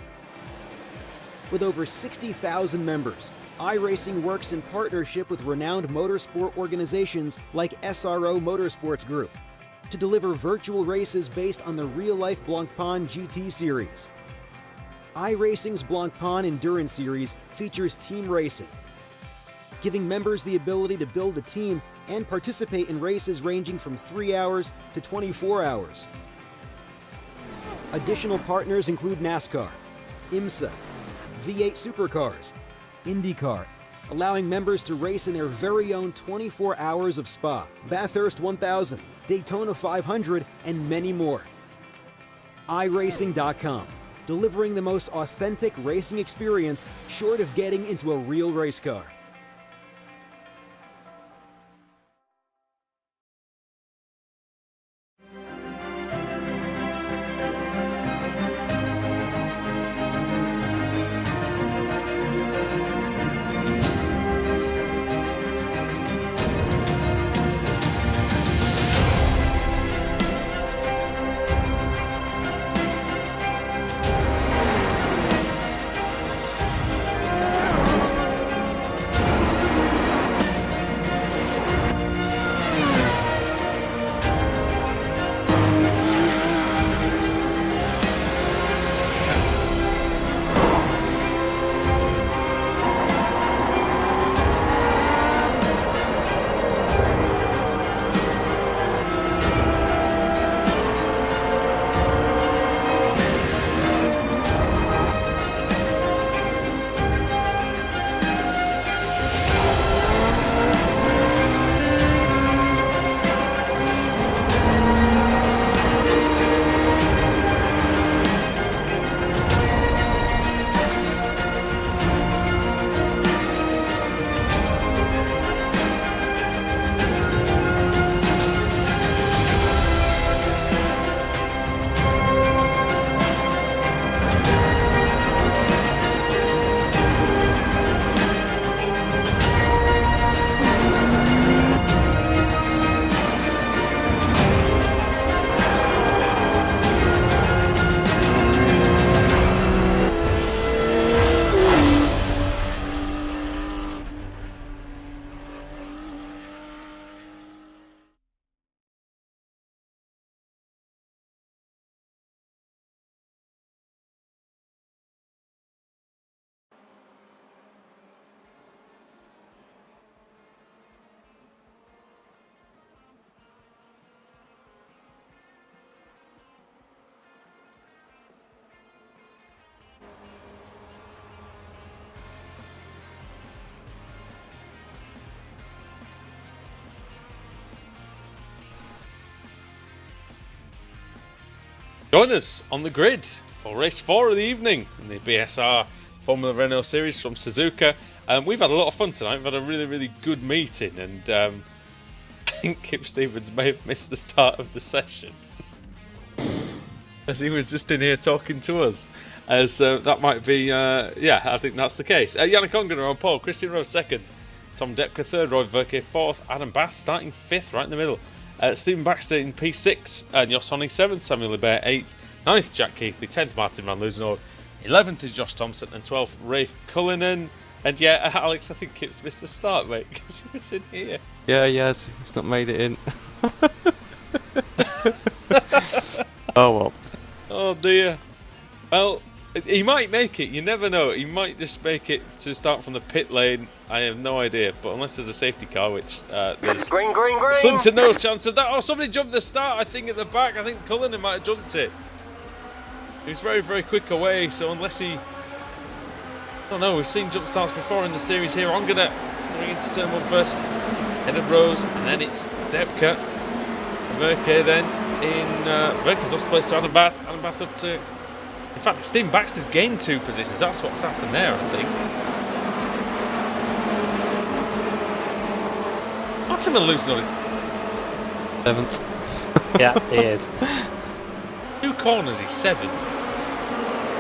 With over 60,000 members, iRacing works in partnership with renowned motorsport organizations like SRO Motorsports Group to deliver virtual races based on the real-life Blancpain GT series. iRacing's Blancpain Endurance Series features team racing, giving members the ability to build a team and participate in races ranging from 3 hours to 24 hours. Additional partners include NASCAR, IMSA, V8 Supercars, IndyCar, allowing members to race in their very own 24 hours of Spa, Bathurst 1000, Daytona 500, and many more. iRacing.com, delivering the most authentic racing experience short of getting into a real race car. Join us on the grid for race 4 of the evening in the BSR Formula Renault series from Suzuka. We've had a lot of fun tonight. We've had a really, really good meeting, and I think Kip Stevens may have missed the start of the session as he was just in here talking to us. As that might be, yeah, I think that's the case. Yannick Ongener on pole, Christian Rose second, Tom Depke third, Roy Verke fourth, Adam Bath starting fifth, right in the middle. Stephen Baxter in P6, Jos Honning 7th, Samuel Lebert 8th, 9th Jack Keithley, 10th Martin van Loozenhoorn, 11th is Josh Thompson, and 12th Rafe Cullinan. And yeah, Alex, I think Kip's missed the start, mate, because he was in here. Yeah, he has. He's not made it in. Oh well. Oh dear. Well, he might make it, you never know. He might just make it to start from the pit lane. I have no idea, but unless there's a safety car, which there's Green. slim to no chance of that. Oh, somebody jumped the start, I think, at the back. I think Cullinan might have jumped it. He was very, very quick away, so unless he... I don't know, we've seen jump starts before in the series here. Ongener going into turn 1 first, head of Rose, and then it's Depke. Verke then in... Verke's lost place to Adam Bath. Adam Bath up to... In fact, Stephen Baxter's gained 2 positions. That's what's happened there, I think. Martin van Loozenhoorn is 7th. Yeah, he is. 2 corners, he's 7th.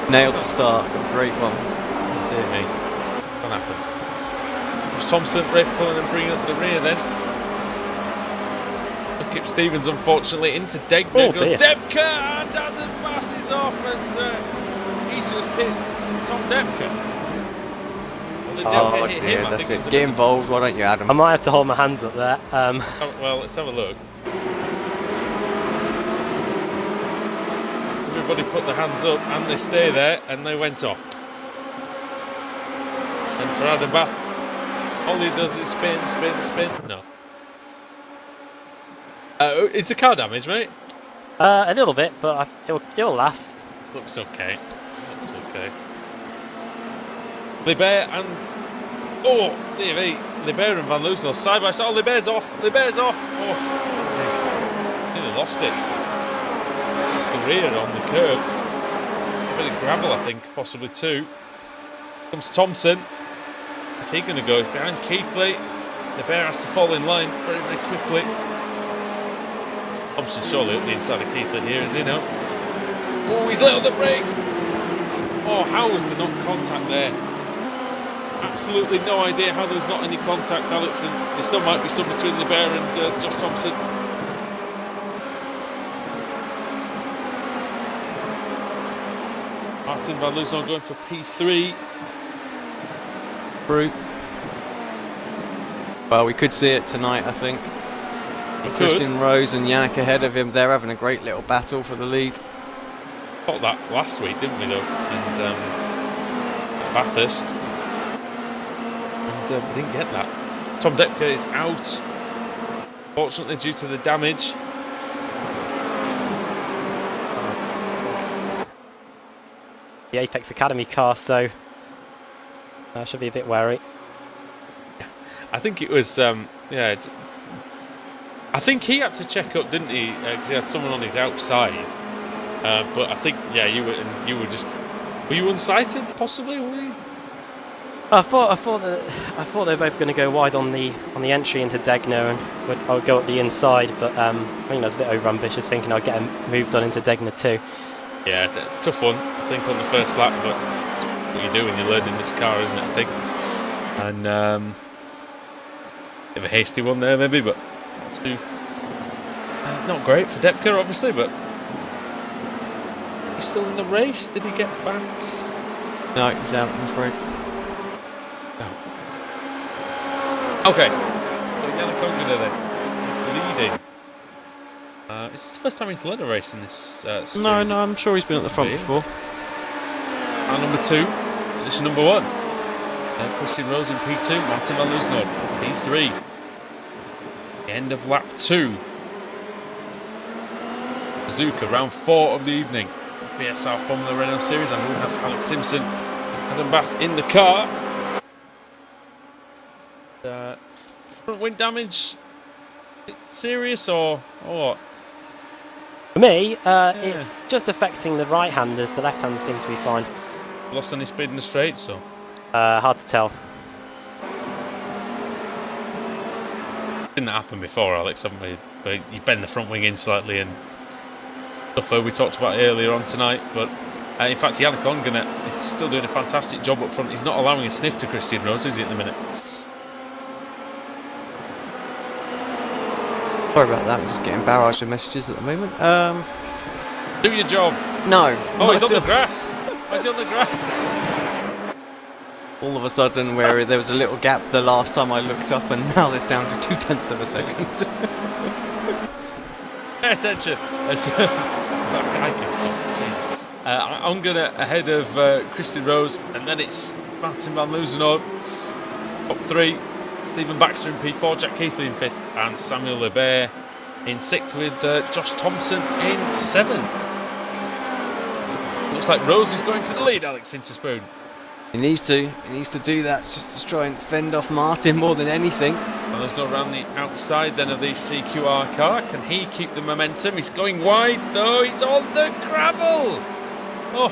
Nailed the start. Great one. Oh dear me. What happened? Josh Thompson, Rafe Cullinan bringing up the rear then. Kip Stevens, unfortunately, into Degner. Oh, goes dear. Depke, and Adam Bath is off, and he's just hit Tom Depke. Well, did Oh Depke hit dear, him? I that's think it. was a Get bit- involved, why don't you, Adam? I might have to hold my hands up there. Oh, well, let's have a look. Everybody put their hands up, and they stay there, and they went off. And for Adam Bath, all he does is spin. No. Is the car damaged, mate? A little bit, but it'll last. Looks okay. Lebert and... Oh, dear me. Lebert and Van Loozenhoorn side by side. Oh, Lebert's off. Oh, nearly lost it. Lost the rear on the curb. A bit of gravel, I think, possibly 2. Comes Thompson. Where's he going to go? He's behind Keithley. Lebert has to fall in line very, very quickly. Thompson surely up the inside of Keithley here, is he now? Oh, he's let on the brakes. Oh, how was there not contact there? Absolutely no idea how there was not any contact, Alex, and there still might be some between Lebert and Josh Thompson. Martin van Loozenhoorn going for P3. Brute. Well, we could see it tonight, I think. We could. Christian Rose and Yannick ahead of him. They're having a great little battle for the lead. Thought that last week, didn't we, though? And Bathurst. And we didn't get that. Tom Depke is out, fortunately, due to the damage. The Apex Academy car, so I should be a bit wary. I think it was, yeah. I think he had to check up, didn't he? Because he had someone on his outside. But I think, yeah, you were just. Were you unsighted, possibly? Were you? I thought they were both going to go wide on the entry into Degner, and I would go up the inside. But I think that's a bit over ambitious, thinking I'd get a move done into Degner too. Yeah, tough one, I think, on the first lap. But it's what you do when you're learning this car, isn't it? I think. And bit of a hasty one there, maybe, but not great for Depke, obviously. But he's still in the race. Did he get back? No, he's out, I'm afraid. Okay. Yannick Ongener then, leading. Is this the first time he's led a race in this series? No, I'm sure he's been at the front before. And number 2, position number 1. Christian Rose in P2, Martin van Loozenhoorn P3. End of lap 2. Suzuka, round 4 of the evening. BSR Formula Renault Series, and Woodhouse, Alex Simpson, Adam Bath in the car. Front wing damage, serious or what? For me, it's just affecting the right-handers. The left-handers seem to be fine. Lost any speed in the straight, so Hard to tell. didn't happen before, Alex, haven't we? But you bend the front wing in slightly and stuff we talked about earlier on tonight. But in fact, Yannick Ongena is still doing a fantastic job up front. He's not allowing a sniff to Christian Rose, is he, at the minute? Sorry about that. I'm just getting barrage of messages at the moment. Do your job. No. Oh, he's on the grass. Why is he on the grass? All of a sudden, where there was a little gap the last time I looked up, and now there's down to 0.2 of a second. Pay attention. I can talk. Jeez. Ongena ahead of Christian Rose, and then it's Martin van Loozenhoorn up 3. Stephen Baxter in P4, Jack Keithley in 5th, and Samuel Lebert in 6th, with Josh Thompson in 7th. Looks like Rose is going for the lead, Alex Interspoon. He needs to. He needs to do that just to try and fend off Martin more than anything. And there's no around the outside then of the CQR car. Can he keep the momentum? He's going wide though. He's on the gravel. Oh,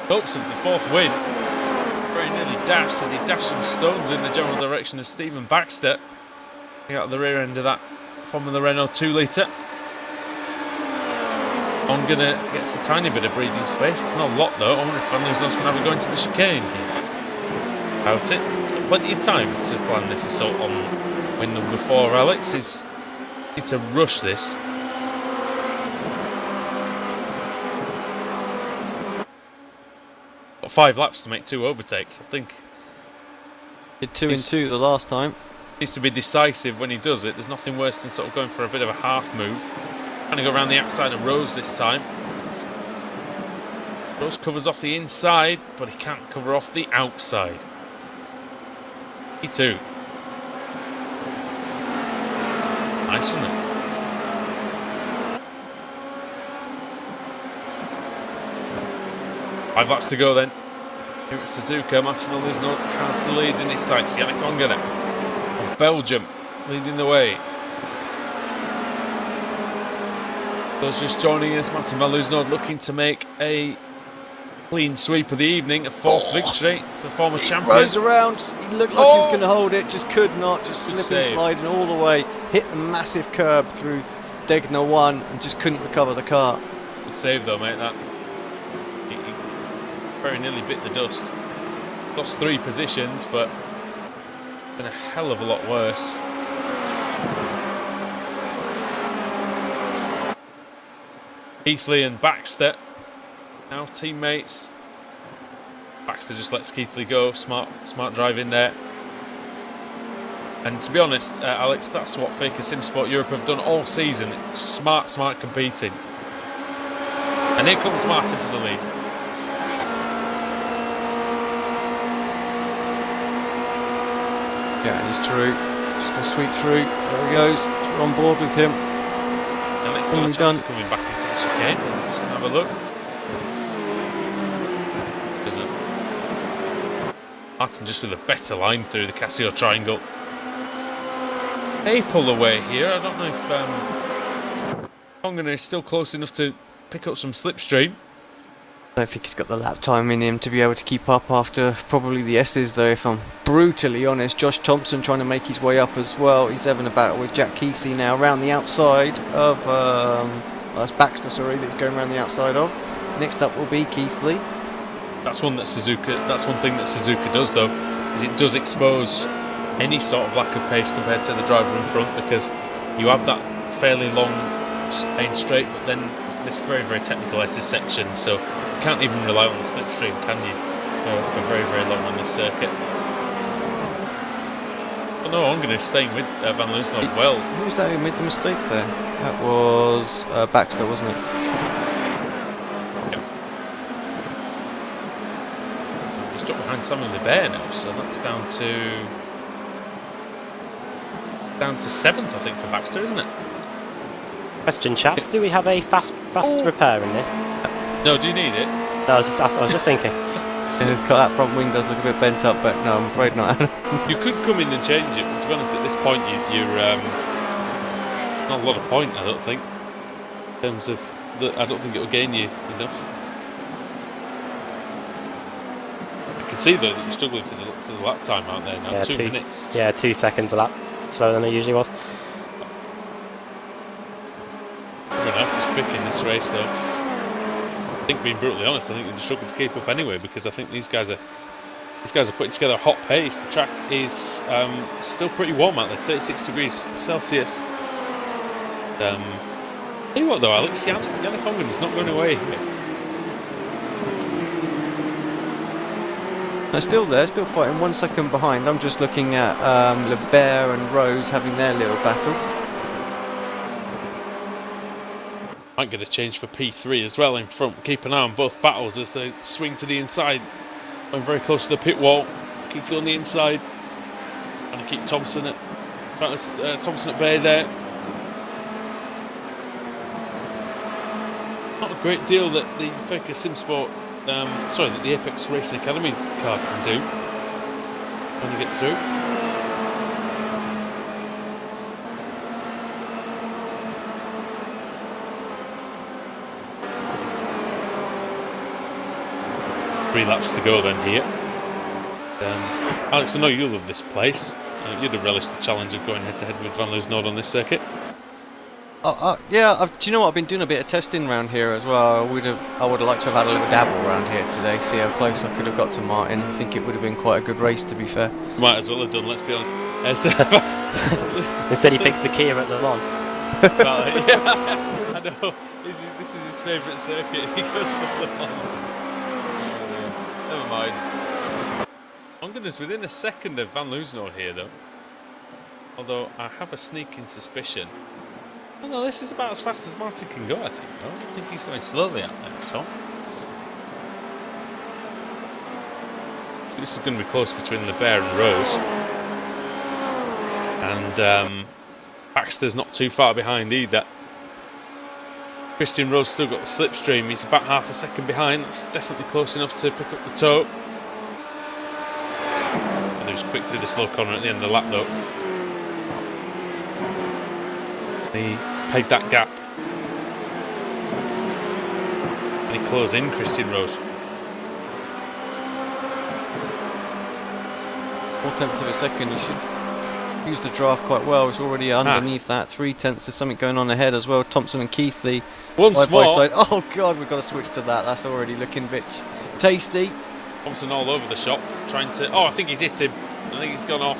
hopes of the 4th win. Very nearly dashed as he dashed some stones in the general direction of Stephen Baxter. Out of the rear end of that Formula Renault 2 litre. Ongena gets a tiny bit of breathing space. It's not a lot though. I wonder if Van Loozenhoorn's going to have a go into the chicane here. About it. He's got plenty of time to plan this assault on win number 4, Alex. He's need to rush this. Got 5 laps to make 2 overtakes, I think. Did 2 and 2 the last time. Needs to be decisive when he does it. There's nothing worse than sort of going for a bit of a half move. Trying to go around the outside of Rose this time. Rose covers off the inside, but he can't cover off the outside. P2. Nice, wasn't it? Five laps to go then. Here at Suzuka, Martin van Loozenhoorn has the lead in his sights. Yannick Ongena of Belgium leading the way. Those just joining us, Martin van Loozenhoorn looking to make a clean sweep of the evening, a 4th victory for the former champion. Rose around, he looked like he was going to hold it, just could not, just slipping, sliding all the way, hit a massive curb through Degner 1 and just couldn't recover the car. Good save though, mate, that. He very nearly bit the dust. Lost 3 positions, but been a hell of a lot worse. Keithley and Baxter now teammates. Baxter just lets Keithley go. Smart drive in there. And to be honest, Alex, that's what Faker SimSport Europe have done all season. Smart competing. And here comes Martin for the lead. Yeah, he's through. Just going to sweep through. There he goes. We're on board with him. Alex got a chance of coming back into the chicane. Just going to have a look. Martin just with a better line through the Casio triangle. They pull away here. I don't know if Ongena is still close enough to pick up some slipstream. I don't think he's got the lap time in him to be able to keep up after probably the S's though, if I'm brutally honest. Josh Thompson trying to make his way up as well. He's having a battle with Jack Keithley now around the outside of that's Baxter, sorry, that he's going around the outside of. Next up will be Keithley. That's one thing that Suzuka does though, is it does expose any sort of lack of pace compared to the driver in front, because you have that fairly long main straight, but then this very, very technical SS section, so you can't even rely on the slipstream, can you, for very, very long on this circuit. But no, I'm going to staying with Van Loozenhoorn well. Who was that who made the mistake there? That was Baxter, wasn't it? He's dropped behind Samuel Lebert now, so that's down to 7th, I think, for Baxter, isn't it? Question, chaps. Do we have a fast repair in this? No, do you need it? No, I was just thinking. That front wing does look a bit bent up, but no, I'm afraid not. You could come in and change it, but to be honest, at this point, you're not a lot of point, I don't think. In terms of, I don't think it will gain you enough. I can see though that you're struggling for the lap time out there now. Yeah, 2 minutes. Yeah, 2 seconds a lap slower than it usually was. Everyone else is quick in this race though. I think, being brutally honest, I think they're struggling to keep up anyway, because I think these guys are putting together a hot pace. The track is still pretty warm out there, 36 degrees Celsius. Tell you what though, Alex, Yannick Ongren is not going away here. They're still there, still fighting 1 second behind. I'm just looking at Lebert and Rose having their little battle. Might get a change for P3 as well in front. Keep an eye on both battles as they swing to the inside. Going very close to the pit wall. Keith on the inside. Trying to keep Thompson at bay there. Not a great deal that the Faker Simsport, that the Apex Racing Academy car can do when you get through. Three laps to go then here. Alex, I know you love this place. You'd have relished the challenge of going head-to-head with Van Loozenhout on this circuit. Yeah, do you know what? I've been doing a bit of testing around here as well. I would have liked to have had a little dabble around here today, see how close I could have got to Martin. I think it would have been quite a good race, to be fair. Might as well have done, let's be honest. Instead he picks the Kia at Le Mans. Yeah, I know. This is his favourite circuit. He goes for Le Mans. Never mind. Ongren is within a second of Van Loozenhout here, though. Although I have a sneaking suspicion. Oh no, this is about as fast as Martin can go, I think. I don't think he's going slowly out there, Tom. This is going to be close between Lebert and Rose. And Baxter's not too far behind either. Christian Rose still got the slipstream. He's about half a second behind. That's definitely close enough to pick up the tow. And he was quick through the slow corner at the end of the lap, though. He pegged that gap. And he closed in Christian Rose. 4/10 of a second. He should use the draft quite well. It's already underneath that. 3/10. There's something going on ahead as well. Thompson and Keithley side by side. Oh god, we've got to switch to that. That's already looking a bit tasty. Thompson all over the shop, trying to. Oh, I think he's hit him. I think he's gone off.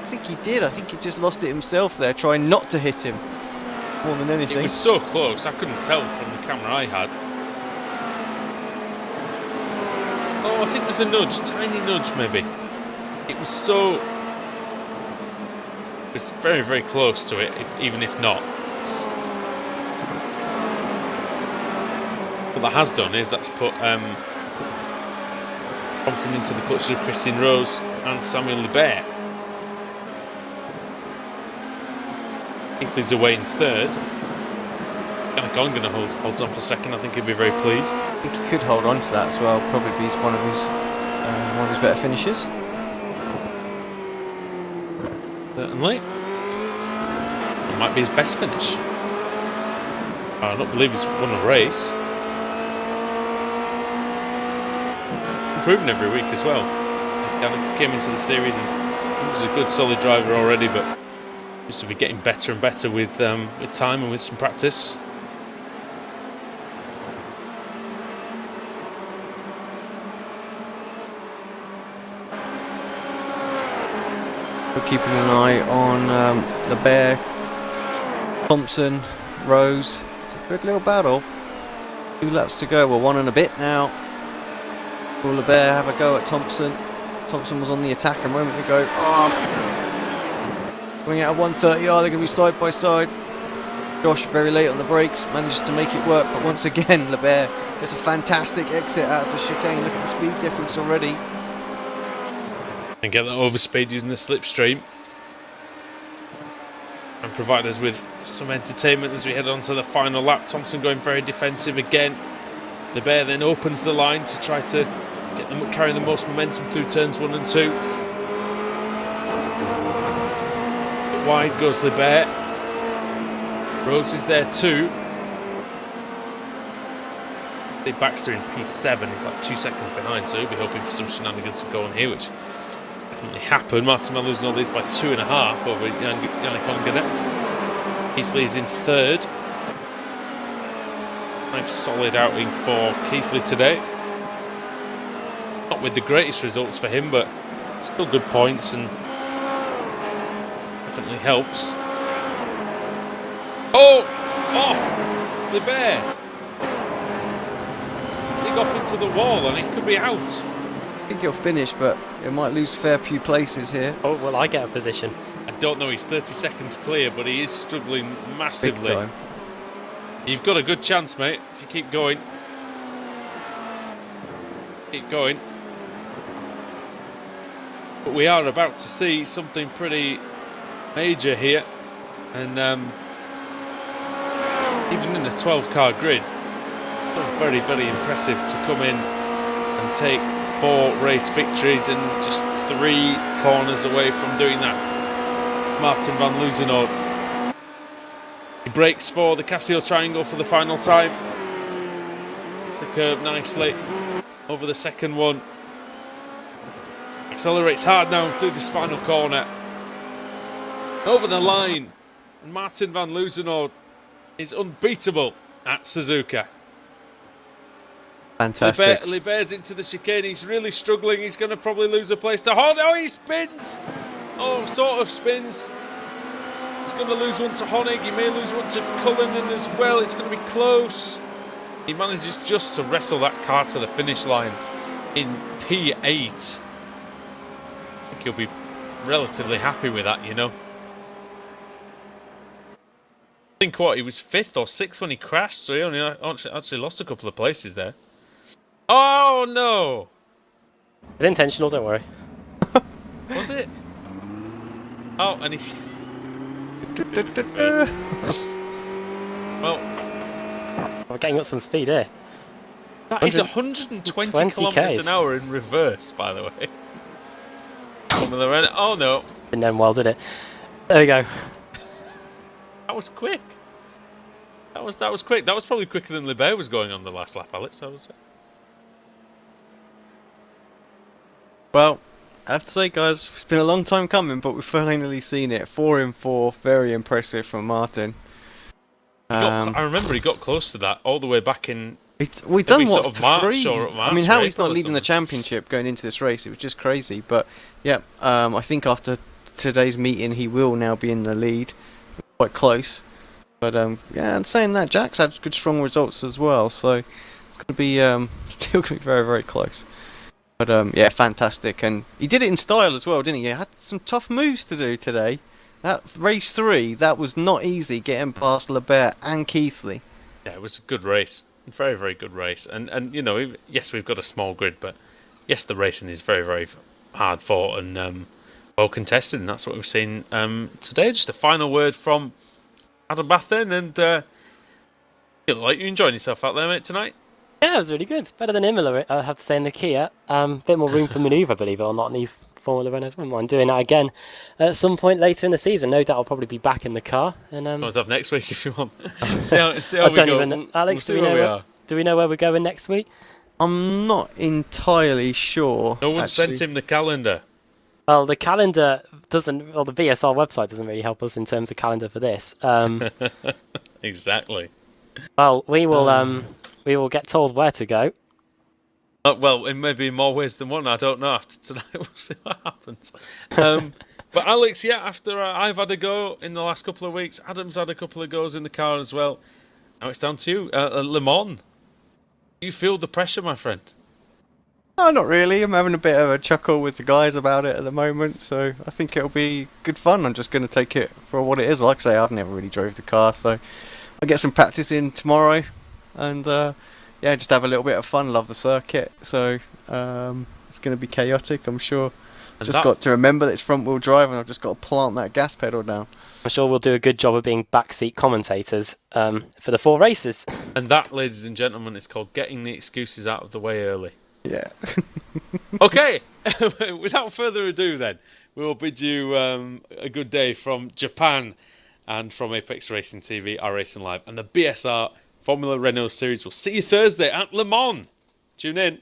I think he did. I think he just lost it himself there, trying not to hit him more than anything. It was so close. I couldn't tell from the camera I had. Oh, I think it was a nudge, tiny nudge maybe. It was so. It's very, very close to it, even if not. What that has done is that's put Thompson into the clutches of Christian Rose and Samuel Lebert. If he's away in third, Yannick Ongren holds on for second. I think he'll be very pleased. I think he could hold on to that as well. Probably be one of his better finishes. Certainly. It might be his best finish. I don't believe he's won a race. Improving every week as well. He came into the series and he was a good solid driver already, but seems to be getting better and better with time and with some practice. We're keeping an eye on Lebert, Thompson, Rose. It's a good little battle. 2 laps to go. We're 1 and a bit now. Will Lebert have a go at Thompson? Thompson was on the attack a moment ago. Going out at 130. They're going to be side by side. Josh very late on the brakes, manages to make it work, but once again Lebert gets a fantastic exit out of the chicane. Look at the speed difference already. And get that overspeed using the slipstream. And provide us with some entertainment as we head on to the final lap. Thompson going very defensive again. Lebert then opens the line to try to get them carry the most momentum through turns 1 and 2. Wide goes Lebert. Rose is there too. Baxter in P7. He's like 2 seconds behind, so he'll be hoping for some shenanigans to go on here, which definitely happened. Martin Van Loosen all these by 2.5 over Yannick Ongene. Keithley is in third. Nice solid outing for Keithley today. Not with the greatest results for him, but still good points and definitely helps. Oh! Libert! Dig off into the wall and it could be out. I think he'll finish, but it might lose a fair few places here. Oh, will I get a position? I don't know, he's 30 seconds clear, but he is struggling Big massively. time. You've got a good chance, mate, if you keep going. Keep going. But we are about to see something pretty major here. And even in a 12-car grid, very, very impressive to come in and take 4 race victories and just 3 corners away from doing that. Martin Van Loosenhoorn. He brakes for the Casio Triangle for the final time. It's the curve nicely over the second one. Accelerates hard now through this final corner. Over the line. And Martin Van Loosenhoorn is unbeatable at Suzuka. Fantastic. Libert's into the chicane. He's really struggling. He's going to probably lose a place to Honig. Oh, he spins. Oh, sort of spins. He's going to lose one to Honig. He may lose one to Cullinan as well. It's going to be close. He manages just to wrestle that car to the finish line in P8. I think he'll be relatively happy with that, you know. I think he was 5th or 6th when he crashed, so he only actually lost a couple of places there. Oh no! It's intentional, don't worry. Was it? Oh, and he's... Well, We're getting up some speed here. that is 120 kilometres an hour in reverse, by the way. Formula Renault. Oh no! Didn't end well, did it? There we go. That was quick. That was quick. That was probably quicker than Libert was going on the last lap, Alex, I would say. Well, I have to say, guys, it's been a long time coming, but we've finally seen it. 4 in 4, very impressive from Martin. I remember he got close to that all the way back in... We've done maybe what, sort of March 3? or March I mean, how or he's not April or leading the something. championship going into this race, it was just crazy. But yeah, I think after today's meeting, he will now be in the lead, quite close. But yeah, and saying that, Jack's had good, strong results as well, so it's going to be still going to be very, very close. But yeah, fantastic, and he did it in style as well, didn't he? He had some tough moves to do today. That race 3, that was not easy, getting past Libert and Keithley. Yeah, it was a good race. Very, very good race. And you know, yes, we've got a small grid, but yes, the racing is very, very hard fought and well contested, and that's what we've seen today. Just a final word from Adam Bathen, and you look like you're enjoying yourself out there, mate, tonight. Yeah, it was really good. Better than Imola, I have to say, in the Kia. Bit more room for manoeuvre, believe it or not, in these Formula Renaults. Wouldn't mind doing that again at some point later in the season. No doubt I'll probably be back in the car. And Let's have next week if you want. see how I we don't go. even, Alex, We'll see do we where know we where, are. do we know where we're going next week? I'm not entirely sure. No one actually. sent him the calendar. Well, the calendar doesn't. Well, the BSR website doesn't really help us in terms of calendar for this. Exactly. Well, we will get told where to go. Well, it may be in more ways than one. I don't know. After tonight, we'll see what happens. But Alex, yeah, after I've had a go in the last couple of weeks, Adam's had a couple of goes in the car as well. Now it's down to you, Le Mans. You feel the pressure, my friend? No, not really. I'm having a bit of a chuckle with the guys about it at the moment, so I think it'll be good fun. I'm just going to take it for what it is. Like I say, I've never really drove the car, so I'll get some practice in tomorrow, and yeah, just have a little bit of fun. Love the circuit, so it's going to be chaotic, I'm sure. And Just got to remember that it's front-wheel drive, and I've just got to plant that gas pedal down. I'm sure we'll do a good job of being backseat commentators for the 4 races. And that, ladies and gentlemen, is called getting the excuses out of the way early. Yeah. Okay, without further ado then, we will bid you a good day from Japan and from Apex Racing TV, iRacing Live, and the BSR Formula Renault Series. We'll see you Thursday at Le Mans. Tune in.